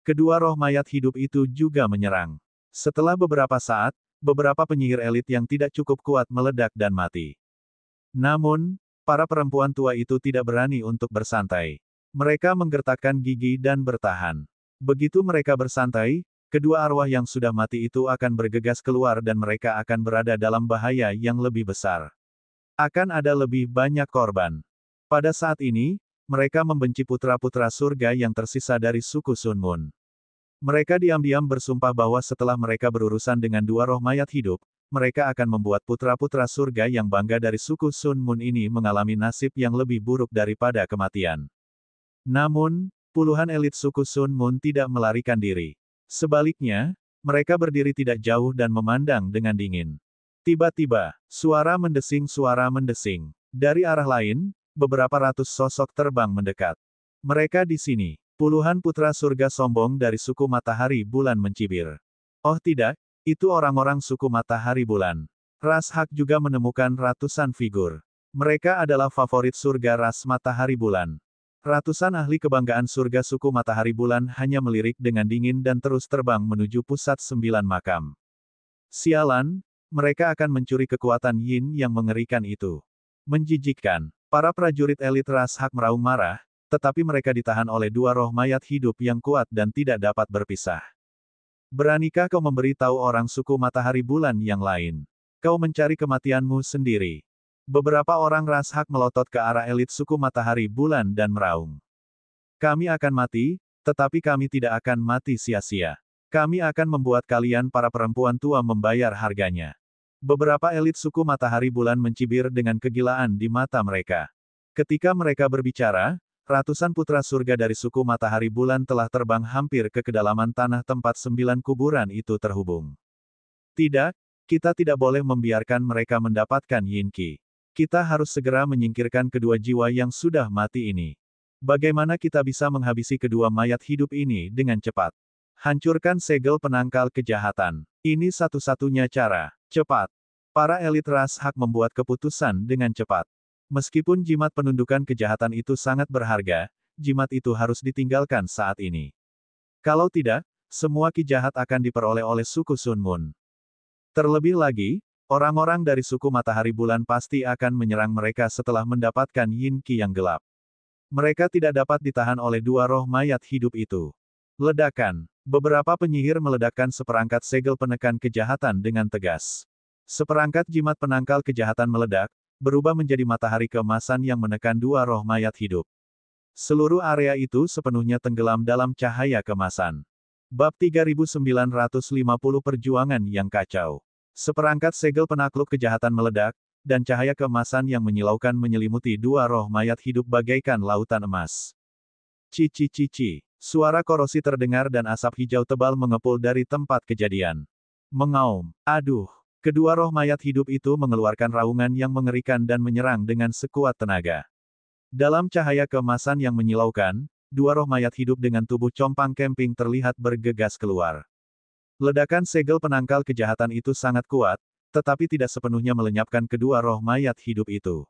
Kedua roh mayat hidup itu juga menyerang. Setelah beberapa saat, beberapa penyihir elit yang tidak cukup kuat meledak dan mati. Namun, para perempuan tua itu tidak berani untuk bersantai. Mereka menggertakkan gigi dan bertahan. Begitu mereka bersantai, kedua arwah yang sudah mati itu akan bergegas keluar dan mereka akan berada dalam bahaya yang lebih besar. Akan ada lebih banyak korban. Pada saat ini, mereka membenci putra-putra surga yang tersisa dari suku Sun Moon. Mereka diam-diam bersumpah bahwa setelah mereka berurusan dengan 2 roh mayat hidup, mereka akan membuat putra-putra surga yang bangga dari suku Sun Moon ini mengalami nasib yang lebih buruk daripada kematian. Namun, puluhan elit suku Sun Moon tidak melarikan diri. Sebaliknya, mereka berdiri tidak jauh dan memandang dengan dingin. Tiba-tiba, suara mendesing. Dari arah lain, beberapa ratus sosok terbang mendekat. Mereka di sini. Puluhan putra surga sombong dari suku Matahari Bulan mencibir. Oh tidak, itu orang-orang suku Matahari Bulan. Ras Hak juga menemukan ratusan figur. Mereka adalah favorit surga ras Matahari Bulan. Ratusan ahli kebanggaan surga suku Matahari Bulan hanya melirik dengan dingin dan terus terbang menuju pusat 9 makam. Sialan, mereka akan mencuri kekuatan Yin yang mengerikan itu. Menjijikkan, para prajurit elit ras Hak meraung marah, tetapi mereka ditahan oleh dua roh mayat hidup yang kuat dan tidak dapat berpisah. Beranikah kau memberitahu orang suku Matahari Bulan yang lain? Kau mencari kematianmu sendiri. Beberapa orang ras Hak melotot ke arah elit suku Matahari Bulan dan meraung. Kami akan mati, tetapi kami tidak akan mati sia-sia. Kami akan membuat kalian para perempuan tua membayar harganya. Beberapa elit suku Matahari Bulan mencibir dengan kegilaan di mata mereka. Ketika mereka berbicara, ratusan putra surga dari suku Matahari Bulan telah terbang hampir ke kedalaman tanah tempat 9 kuburan itu terhubung. Tidak, kita tidak boleh membiarkan mereka mendapatkan Yin Qi. Kita harus segera menyingkirkan kedua jiwa yang sudah mati ini. Bagaimana kita bisa menghabisi kedua mayat hidup ini dengan cepat? Hancurkan segel penangkal kejahatan. Ini satu-satunya cara. Cepat. Para elit ras Hak membuat keputusan dengan cepat. Meskipun jimat penundukan kejahatan itu sangat berharga, jimat itu harus ditinggalkan saat ini. Kalau tidak, semua ki jahat akan diperoleh oleh suku Sun Moon. Terlebih lagi, orang-orang dari suku Matahari Bulan pasti akan menyerang mereka setelah mendapatkan Yin Qi yang gelap. Mereka tidak dapat ditahan oleh dua roh mayat hidup itu. Ledakan. Beberapa penyihir meledakkan seperangkat segel penekan kejahatan dengan tegas. Seperangkat jimat penangkal kejahatan meledak, berubah menjadi matahari keemasan yang menekan dua roh mayat hidup. Seluruh area itu sepenuhnya tenggelam dalam cahaya keemasan. Bab 3950 Perjuangan yang kacau. Seperangkat segel penakluk kejahatan meledak, dan cahaya keemasan yang menyilaukan menyelimuti dua roh mayat hidup bagaikan lautan emas. Cici-cici. Suara korosi terdengar dan asap hijau tebal mengepul dari tempat kejadian. Mengaum. Aduh. Kedua roh mayat hidup itu mengeluarkan raungan yang mengerikan dan menyerang dengan sekuat tenaga. Dalam cahaya keemasan yang menyilaukan, dua roh mayat hidup dengan tubuh compang camping terlihat bergegas keluar. Ledakan segel penangkal kejahatan itu sangat kuat, tetapi tidak sepenuhnya melenyapkan kedua roh mayat hidup itu.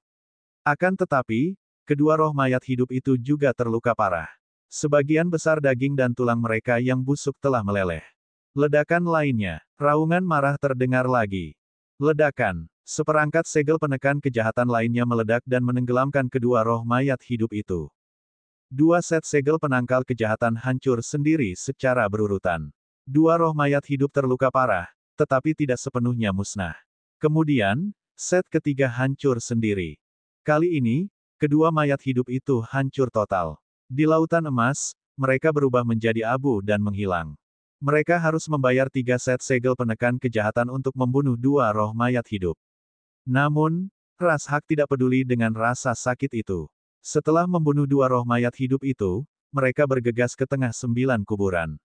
Akan tetapi, kedua roh mayat hidup itu juga terluka parah. Sebagian besar daging dan tulang mereka yang busuk telah meleleh. Ledakan lainnya, raungan marah terdengar lagi. Ledakan, seperangkat segel penekan kejahatan lainnya meledak dan menenggelamkan kedua roh mayat hidup itu. Dua set segel penangkal kejahatan hancur sendiri secara berurutan. Dua roh mayat hidup terluka parah, tetapi tidak sepenuhnya musnah. Kemudian, set ketiga hancur sendiri. Kali ini, kedua mayat hidup itu hancur total. Di lautan emas, mereka berubah menjadi abu dan menghilang. Mereka harus membayar 3 set segel penekan kejahatan untuk membunuh dua roh mayat hidup. Namun, ras Hak tidak peduli dengan rasa sakit itu. Setelah membunuh dua roh mayat hidup itu, mereka bergegas ke tengah 9 kuburan.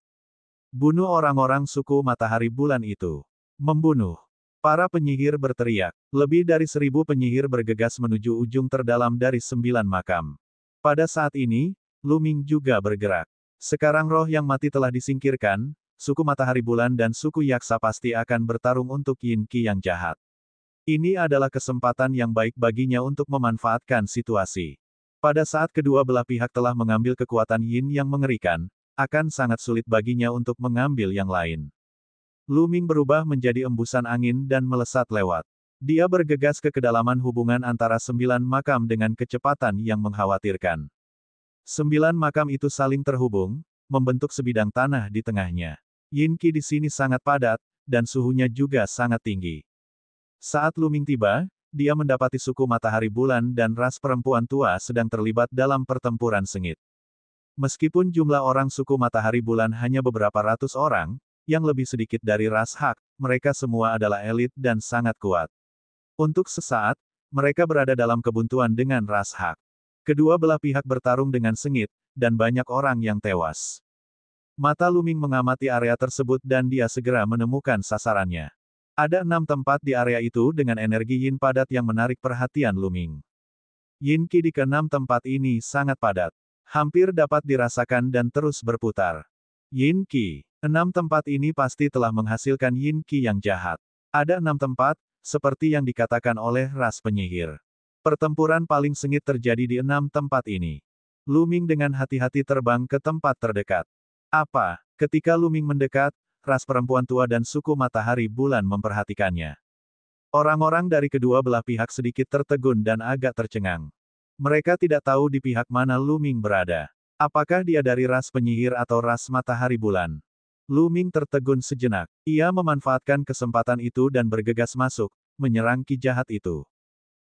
Bunuh orang-orang suku Matahari Bulan itu. Membunuh. Para penyihir berteriak. Lebih dari 1000 penyihir bergegas menuju ujung terdalam dari 9 makam. Pada saat ini, Lu Ming juga bergerak. Sekarang roh yang mati telah disingkirkan, suku Matahari Bulan dan suku Yaksa pasti akan bertarung untuk Yin Qi yang jahat. Ini adalah kesempatan yang baik baginya untuk memanfaatkan situasi. Pada saat kedua belah pihak telah mengambil kekuatan Yin yang mengerikan, akan sangat sulit baginya untuk mengambil yang lain. Lu Ming berubah menjadi embusan angin dan melesat lewat. Dia bergegas ke kedalaman hubungan antara 9 makam dengan kecepatan yang mengkhawatirkan. 9 makam itu saling terhubung, membentuk sebidang tanah di tengahnya. Yin Qi di sini sangat padat, dan suhunya juga sangat tinggi. Saat Lu Ming tiba, dia mendapati suku Matahari Bulan dan ras perempuan tua sedang terlibat dalam pertempuran sengit. Meskipun jumlah orang suku Matahari Bulan hanya beberapa ratus orang, yang lebih sedikit dari ras Hak, mereka semua adalah elit dan sangat kuat. Untuk sesaat, mereka berada dalam kebuntuan dengan ras Hak. Kedua belah pihak bertarung dengan sengit, dan banyak orang yang tewas. Mata Luming mengamati area tersebut dan dia segera menemukan sasarannya. Ada 6 tempat di area itu dengan energi yin padat yang menarik perhatian Luming. Yin Qi di ke-6 tempat ini sangat padat. Hampir dapat dirasakan dan terus berputar. Yin Qi. 6 tempat ini pasti telah menghasilkan Yin Qi yang jahat. Ada 6 tempat, seperti yang dikatakan oleh ras penyihir. Pertempuran paling sengit terjadi di 6 tempat ini. Luming dengan hati-hati terbang ke tempat terdekat. Apa? Ketika Luming mendekat, ras perempuan tua dan suku matahari bulan memperhatikannya. Orang-orang dari kedua belah pihak sedikit tertegun dan agak tercengang. Mereka tidak tahu di pihak mana Luming berada. Apakah dia dari ras penyihir atau ras matahari bulan? Luming tertegun sejenak. Ia memanfaatkan kesempatan itu dan bergegas masuk, menyerang ki jahat itu.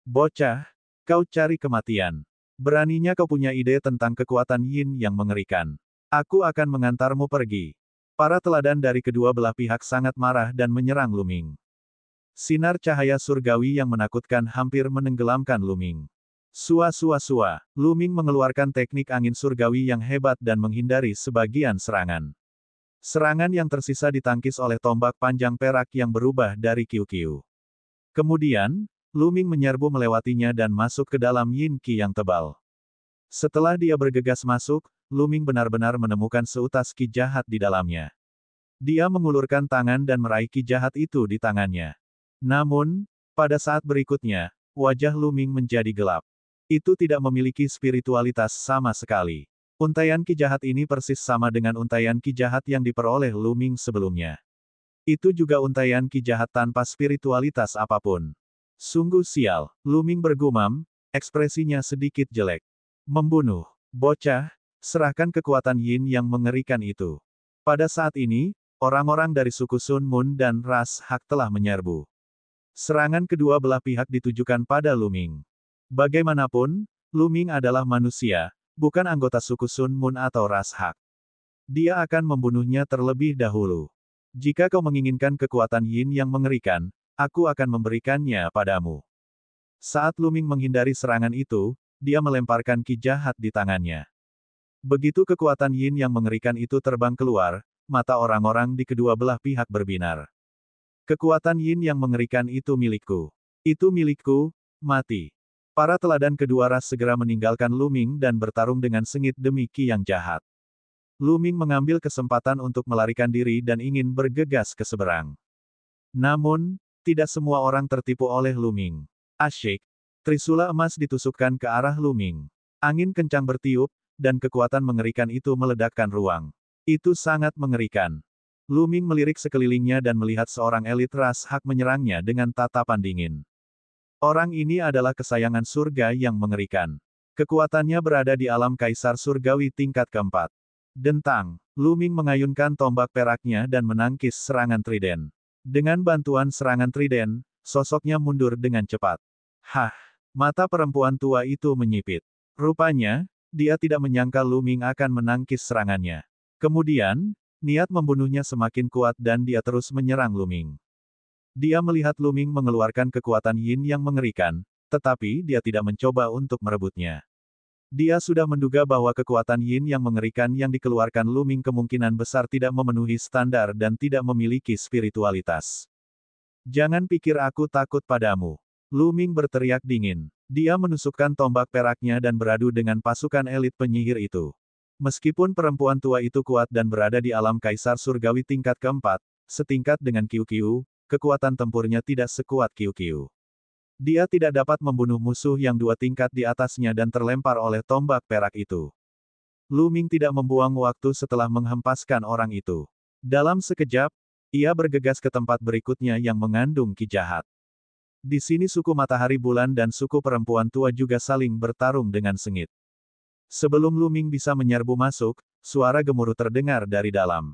Bocah, kau cari kematian. Beraninya kau punya ide tentang kekuatan yin yang mengerikan. Aku akan mengantarmu pergi. Para teladan dari kedua belah pihak sangat marah dan menyerang Luming. Sinar cahaya surgawi yang menakutkan hampir menenggelamkan Luming. Sua-sua-sua, Luming mengeluarkan teknik angin surgawi yang hebat dan menghindari sebagian serangan. Serangan yang tersisa ditangkis oleh tombak panjang perak yang berubah dari kiu-kiu. Kemudian, Luming menyerbu melewatinya dan masuk ke dalam yin qi yang tebal. Setelah dia bergegas masuk, Luming benar-benar menemukan seutas ki jahat di dalamnya. Dia mengulurkan tangan dan meraih ki jahat itu di tangannya. Namun, pada saat berikutnya, wajah Luming menjadi gelap. Itu tidak memiliki spiritualitas sama sekali. Untaian ki jahat ini persis sama dengan untaian ki jahat yang diperoleh Luming sebelumnya. Itu juga untaian ki jahat tanpa spiritualitas apapun. Sungguh sial, Luming bergumam, ekspresinya sedikit jelek. Membunuh. Bocah, serahkan kekuatan yin yang mengerikan itu. Pada saat ini, orang-orang dari suku Sun Moon dan ras Hak telah menyerbu. Serangan kedua belah pihak ditujukan pada Luming. Bagaimanapun, Luming adalah manusia, bukan anggota suku Sun Moon atau ras Hak. Dia akan membunuhnya terlebih dahulu. Jika kau menginginkan kekuatan yin yang mengerikan, aku akan memberikannya padamu. Saat Luming menghindari serangan itu, dia melemparkan ki jahat di tangannya. Begitu kekuatan yin yang mengerikan itu terbang keluar, mata orang-orang di kedua belah pihak berbinar. Kekuatan yin yang mengerikan itu milikku. Itu milikku, mati. Para teladan kedua ras segera meninggalkan Luming dan bertarung dengan sengit demi ki yang jahat. Luming mengambil kesempatan untuk melarikan diri dan ingin bergegas ke seberang. Namun, tidak semua orang tertipu oleh Luming. Asyik. Trisula emas ditusukkan ke arah Luming. Angin kencang bertiup, dan kekuatan mengerikan itu meledakkan ruang. Itu sangat mengerikan. Luming melirik sekelilingnya dan melihat seorang elit ras Hak menyerangnya dengan tatapan dingin. Orang ini adalah kesayangan surga yang mengerikan. Kekuatannya berada di alam kaisar surgawi tingkat keempat. Dentang, Luming mengayunkan tombak peraknya dan menangkis serangan Trident. Dengan bantuan serangan Trident, sosoknya mundur dengan cepat. Hah! Mata perempuan tua itu menyipit. Rupanya, dia tidak menyangka Luming akan menangkis serangannya. Kemudian, niat membunuhnya semakin kuat dan dia terus menyerang Luming. Dia melihat Luming mengeluarkan kekuatan yin yang mengerikan, tetapi dia tidak mencoba untuk merebutnya. Dia sudah menduga bahwa kekuatan yin yang mengerikan yang dikeluarkan Luming kemungkinan besar tidak memenuhi standar dan tidak memiliki spiritualitas. Jangan pikir aku takut padamu. Luming berteriak dingin. Dia menusukkan tombak peraknya dan beradu dengan pasukan elit penyihir itu. Meskipun perempuan tua itu kuat dan berada di alam kaisar surgawi tingkat keempat, setingkat dengan Kiu-Kiu, kekuatan tempurnya tidak sekuat Kiu-Kiu. Dia tidak dapat membunuh musuh yang 2 tingkat di atasnya dan terlempar oleh tombak perak itu. Luming tidak membuang waktu setelah menghempaskan orang itu. Dalam sekejap, ia bergegas ke tempat berikutnya yang mengandung ki jahat. Di sini suku matahari bulan dan suku perempuan tua juga saling bertarung dengan sengit. Sebelum Luming bisa menyerbu masuk, suara gemuruh terdengar dari dalam.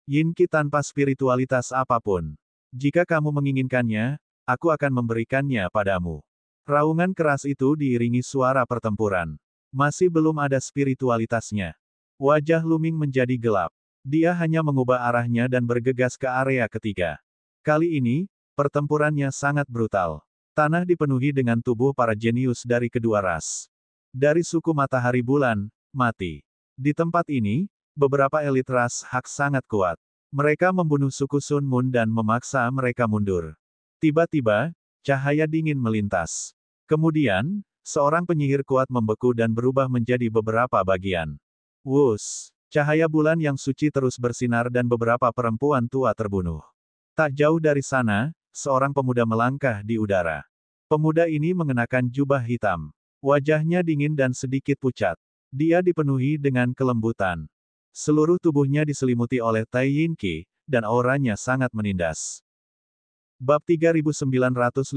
Yin Qi tanpa spiritualitas apapun. Jika kamu menginginkannya, aku akan memberikannya padamu. Raungan keras itu diiringi suara pertempuran. Masih belum ada spiritualitasnya. Wajah Luming menjadi gelap. Dia hanya mengubah arahnya dan bergegas ke area ketiga. Kali ini, pertempurannya sangat brutal. Tanah dipenuhi dengan tubuh para jenius dari kedua ras. Dari suku Matahari Bulan, mati. Di tempat ini, beberapa elit ras Hak sangat kuat. Mereka membunuh suku Sun Moon dan memaksa mereka mundur. Tiba-tiba, cahaya dingin melintas. Kemudian, seorang penyihir kuat membeku dan berubah menjadi beberapa bagian. Wus! Cahaya bulan yang suci terus bersinar dan beberapa perempuan tua terbunuh. Tak jauh dari sana, seorang pemuda melangkah di udara. Pemuda ini mengenakan jubah hitam. Wajahnya dingin dan sedikit pucat. Dia dipenuhi dengan kelembutan. Seluruh tubuhnya diselimuti oleh Tai Yin Qi, dan auranya sangat menindas. Bab 3951,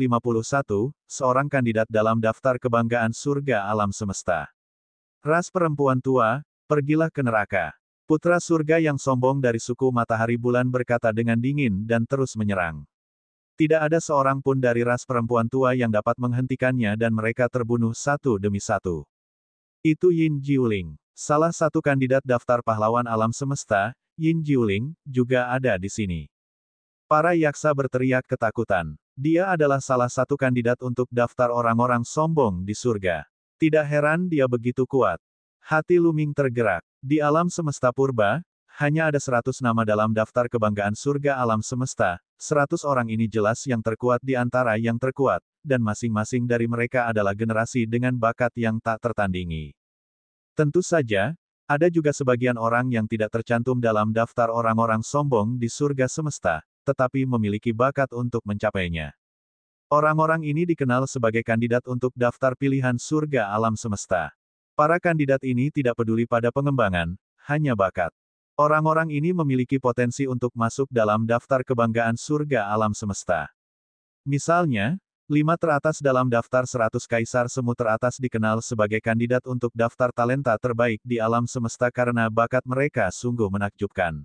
seorang kandidat dalam daftar kebanggaan surga alam semesta. Ras perempuan tua, pergilah ke neraka. Putra surga yang sombong dari suku Matahari Bulan berkata dengan dingin dan terus menyerang. Tidak ada seorang pun dari ras perempuan tua yang dapat menghentikannya dan mereka terbunuh satu demi satu. Itu Yin Jiuling. Salah satu kandidat daftar pahlawan alam semesta, Yin Jiuling, juga ada di sini. Para yaksa berteriak ketakutan. Dia adalah salah satu kandidat untuk daftar orang-orang sombong di surga. Tidak heran dia begitu kuat. Hati Lu Ming tergerak. Di alam semesta purba, hanya ada 100 nama dalam daftar kebanggaan surga alam semesta. 100 orang ini jelas yang terkuat di antara yang terkuat, dan masing-masing dari mereka adalah generasi dengan bakat yang tak tertandingi. Tentu saja, ada juga sebagian orang yang tidak tercantum dalam daftar orang-orang sombong di surga semesta, tetapi memiliki bakat untuk mencapainya. Orang-orang ini dikenal sebagai kandidat untuk daftar pilihan surga alam semesta. Para kandidat ini tidak peduli pada pengembangan, hanya bakat. Orang-orang ini memiliki potensi untuk masuk dalam daftar kebanggaan surga alam semesta. Misalnya, 5 teratas dalam daftar 100 kaisar semu teratas dikenal sebagai kandidat untuk daftar talenta terbaik di alam semesta karena bakat mereka sungguh menakjubkan.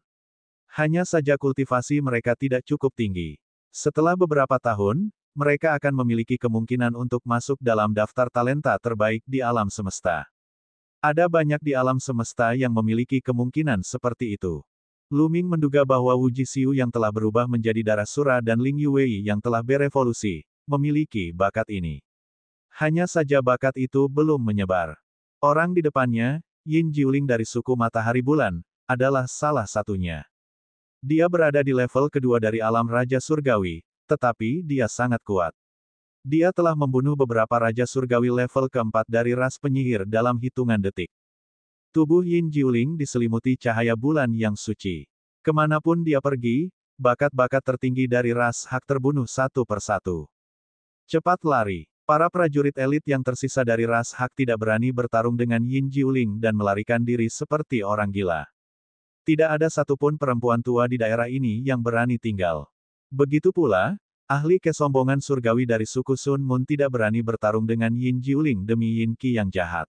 Hanya saja kultivasi mereka tidak cukup tinggi. Setelah beberapa tahun, mereka akan memiliki kemungkinan untuk masuk dalam daftar talenta terbaik di alam semesta. Ada banyak di alam semesta yang memiliki kemungkinan seperti itu. Lu Ming menduga bahwa Wu Jisiu yang telah berubah menjadi darah sura dan Ling Yuwei yang telah berevolusi, memiliki bakat ini. Hanya saja bakat itu belum menyebar. Orang di depannya, Yin Jiuling dari suku Matahari Bulan, adalah salah satunya. Dia berada di level kedua dari alam Raja Surgawi, tetapi dia sangat kuat. Dia telah membunuh beberapa Raja Surgawi level keempat dari ras penyihir dalam hitungan detik. Tubuh Yin Jiuling diselimuti cahaya bulan yang suci. Kemanapun dia pergi, bakat-bakat tertinggi dari ras Hak terbunuh satu persatu. Cepat lari. Para prajurit elit yang tersisa dari ras Hak tidak berani bertarung dengan Yin Jiuling dan melarikan diri seperti orang gila. Tidak ada satupun perempuan tua di daerah ini yang berani tinggal. Begitu pula, ahli kesombongan surgawi dari suku Sun Moon tidak berani bertarung dengan Yin Jiuling demi Yin Qi yang jahat.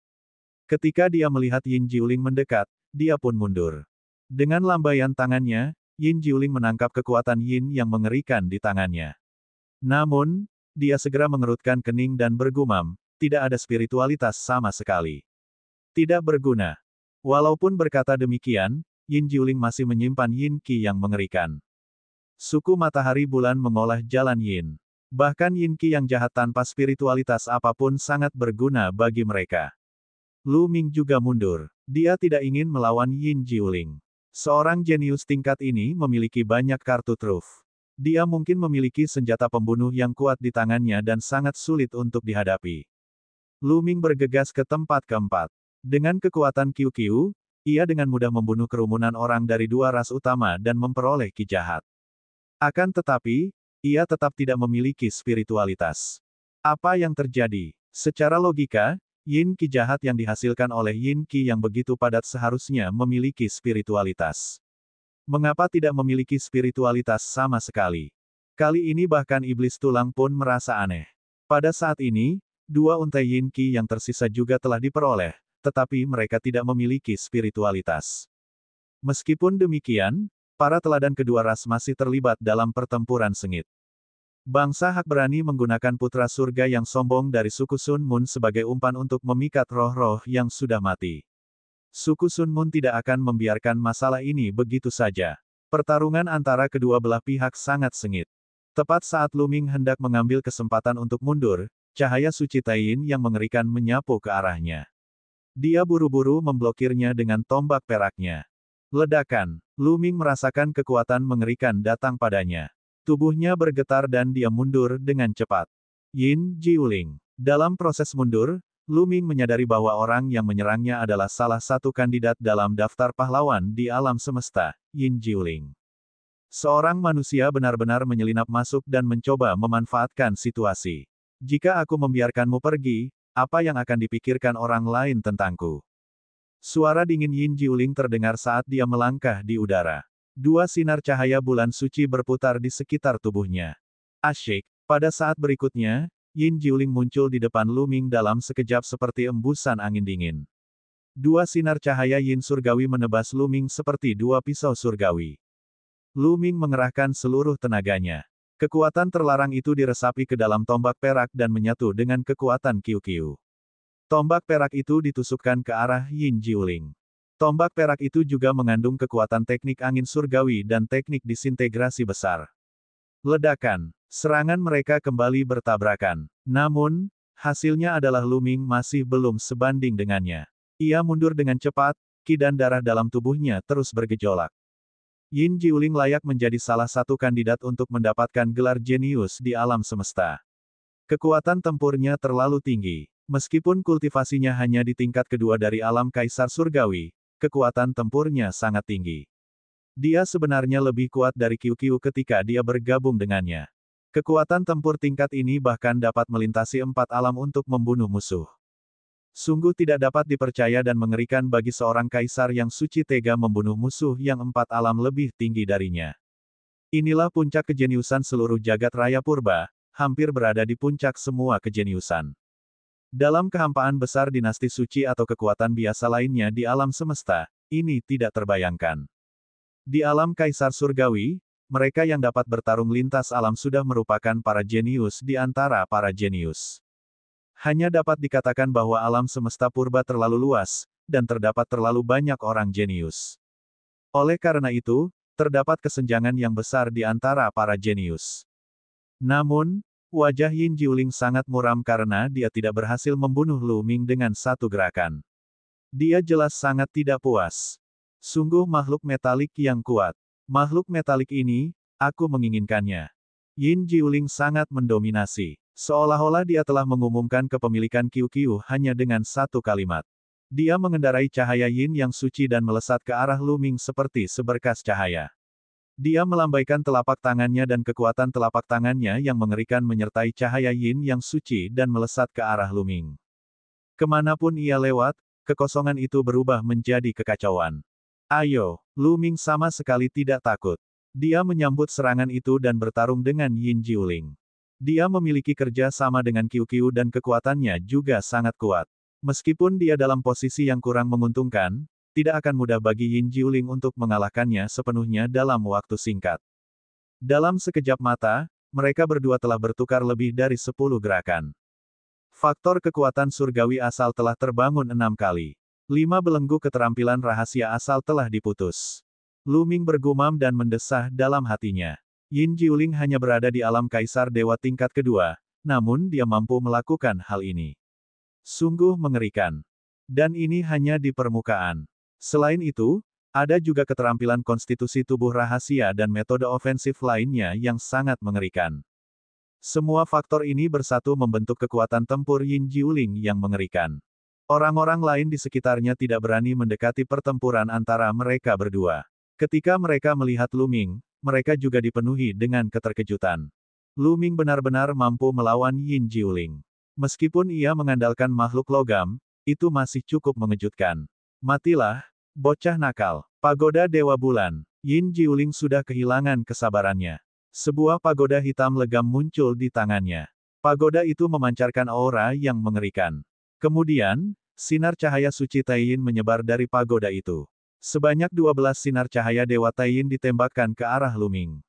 Ketika dia melihat Yin Jiuling mendekat, dia pun mundur. Dengan lambaian tangannya, Yin Jiuling menangkap kekuatan Yin yang mengerikan di tangannya. Namun, dia segera mengerutkan kening dan bergumam, tidak ada spiritualitas sama sekali. Tidak berguna. Walaupun berkata demikian, Yin Jiuling masih menyimpan Yin Qi yang mengerikan. Suku Matahari Bulan mengolah jalan Yin. Bahkan Yin Qi yang jahat tanpa spiritualitas apapun sangat berguna bagi mereka. Lu Ming juga mundur. Dia tidak ingin melawan Yin Jiuling. Seorang jenius tingkat ini memiliki banyak kartu truf. Dia mungkin memiliki senjata pembunuh yang kuat di tangannya dan sangat sulit untuk dihadapi. Lu Ming bergegas ke tempat keempat. Dengan kekuatan QQ, ia dengan mudah membunuh kerumunan orang dari dua ras utama dan memperoleh ki jahat. Akan tetapi, ia tetap tidak memiliki spiritualitas. Apa yang terjadi? Secara logika, Yin Qi jahat yang dihasilkan oleh Yin Qi yang begitu padat seharusnya memiliki spiritualitas. Mengapa tidak memiliki spiritualitas sama sekali? Kali ini bahkan iblis tulang pun merasa aneh. Pada saat ini, dua untai Yin Qi yang tersisa juga telah diperoleh, tetapi mereka tidak memiliki spiritualitas. Meskipun demikian, para teladan kedua ras masih terlibat dalam pertempuran sengit. Bangsa Hak berani menggunakan putra surga yang sombong dari suku Sun Moon sebagai umpan untuk memikat roh-roh yang sudah mati. Suku Sun Moon tidak akan membiarkan masalah ini begitu saja. Pertarungan antara kedua belah pihak sangat sengit. Tepat saat Lu Ming hendak mengambil kesempatan untuk mundur, cahaya suci Taiyin yang mengerikan menyapu ke arahnya. Dia buru-buru memblokirnya dengan tombak peraknya. Ledakan. Lu Ming merasakan kekuatan mengerikan datang padanya. Tubuhnya bergetar dan dia mundur dengan cepat. Yin Jiuling. Dalam proses mundur, Lu Ming menyadari bahwa orang yang menyerangnya adalah salah satu kandidat dalam daftar pahlawan di alam semesta, Yin Jiuling. Seorang manusia benar-benar menyelinap masuk dan mencoba memanfaatkan situasi. Jika aku membiarkanmu pergi, apa yang akan dipikirkan orang lain tentangku? Suara dingin Yin Jiuling terdengar saat dia melangkah di udara. Dua sinar cahaya bulan suci berputar di sekitar tubuhnya. Asyik. Pada saat berikutnya, Yin Jiuling muncul di depan Lu Ming dalam sekejap seperti embusan angin dingin. Dua sinar cahaya Yin surgawi menebas Lu Ming seperti dua pisau surgawi. Lu Ming mengerahkan seluruh tenaganya. Kekuatan terlarang itu diresapi ke dalam tombak perak dan menyatu dengan kekuatan Qiu-Qiu. Tombak perak itu ditusukkan ke arah Yin Jiuling. Tombak perak itu juga mengandung kekuatan teknik angin surgawi dan teknik disintegrasi besar. Ledakan. Serangan mereka kembali bertabrakan. Namun, hasilnya adalah Lu Ming masih belum sebanding dengannya. Ia mundur dengan cepat, ki dan darah dalam tubuhnya terus bergejolak. Yin Jiuling layak menjadi salah satu kandidat untuk mendapatkan gelar jenius di alam semesta. Kekuatan tempurnya terlalu tinggi. Meskipun kultivasinya hanya di tingkat kedua dari alam kaisar surgawi, kekuatan tempurnya sangat tinggi. Dia sebenarnya lebih kuat dari Qiu-Qiu ketika dia bergabung dengannya. Kekuatan tempur tingkat ini bahkan dapat melintasi 4 alam untuk membunuh musuh. Sungguh tidak dapat dipercaya dan mengerikan bagi seorang kaisar yang suci tega membunuh musuh yang 4 alam lebih tinggi darinya. Inilah puncak kejeniusan seluruh jagat raya purba, hampir berada di puncak semua kejeniusan. Dalam kehampaan besar dinasti suci atau kekuatan biasa lainnya di alam semesta, ini tidak terbayangkan. Di alam kaisar surgawi, mereka yang dapat bertarung lintas alam sudah merupakan para jenius di antara para jenius. Hanya dapat dikatakan bahwa alam semesta purba terlalu luas, dan terdapat terlalu banyak orang jenius. Oleh karena itu, terdapat kesenjangan yang besar di antara para jenius. Namun, wajah Yin Jiuling sangat muram karena dia tidak berhasil membunuh Lu Ming dengan satu gerakan. Dia jelas sangat tidak puas. Sungguh makhluk metalik yang kuat. Makhluk metalik ini, aku menginginkannya. Yin Jiuling sangat mendominasi. Seolah-olah dia telah mengumumkan kepemilikan Qiu-Qiu hanya dengan satu kalimat. Dia mengendarai cahaya Yin yang suci dan melesat ke arah Lu Ming seperti seberkas cahaya. Dia melambaikan telapak tangannya dan kekuatan telapak tangannya yang mengerikan menyertai cahaya Yin yang suci dan melesat ke arah Lu Ming. Kemanapun ia lewat, kekosongan itu berubah menjadi kekacauan. Ayo, Lu Ming sama sekali tidak takut. Dia menyambut serangan itu dan bertarung dengan Yin Jiuling. Dia memiliki kerja sama dengan Qiu-Qiu dan kekuatannya juga sangat kuat. Meskipun dia dalam posisi yang kurang menguntungkan, tidak akan mudah bagi Yin Jiuling untuk mengalahkannya sepenuhnya dalam waktu singkat. Dalam sekejap mata, mereka berdua telah bertukar lebih dari 10 gerakan. Faktor kekuatan surgawi asal telah terbangun 6 kali. 5 belenggu keterampilan rahasia asal telah diputus. Lu Ming bergumam dan mendesah dalam hatinya. Yin Jiuling hanya berada di alam kaisar dewa tingkat kedua, namun dia mampu melakukan hal ini. Sungguh mengerikan. Dan ini hanya di permukaan. Selain itu, ada juga keterampilan konstitusi tubuh rahasia dan metode ofensif lainnya yang sangat mengerikan. Semua faktor ini bersatu membentuk kekuatan tempur Yin Jiuling yang mengerikan. Orang-orang lain di sekitarnya tidak berani mendekati pertempuran antara mereka berdua. Ketika mereka melihat Lu Ming, mereka juga dipenuhi dengan keterkejutan. Lu Ming benar-benar mampu melawan Yin Jiuling. Meskipun ia mengandalkan makhluk logam, itu masih cukup mengejutkan. Matilah, bocah nakal. Pagoda Dewa Bulan. Yin Jiuling sudah kehilangan kesabarannya. Sebuah pagoda hitam legam muncul di tangannya. Pagoda itu memancarkan aura yang mengerikan. Kemudian, sinar cahaya suci Taiyin menyebar dari pagoda itu. Sebanyak 12 sinar cahaya Dewa Taiyin ditembakkan ke arah Lu Ming.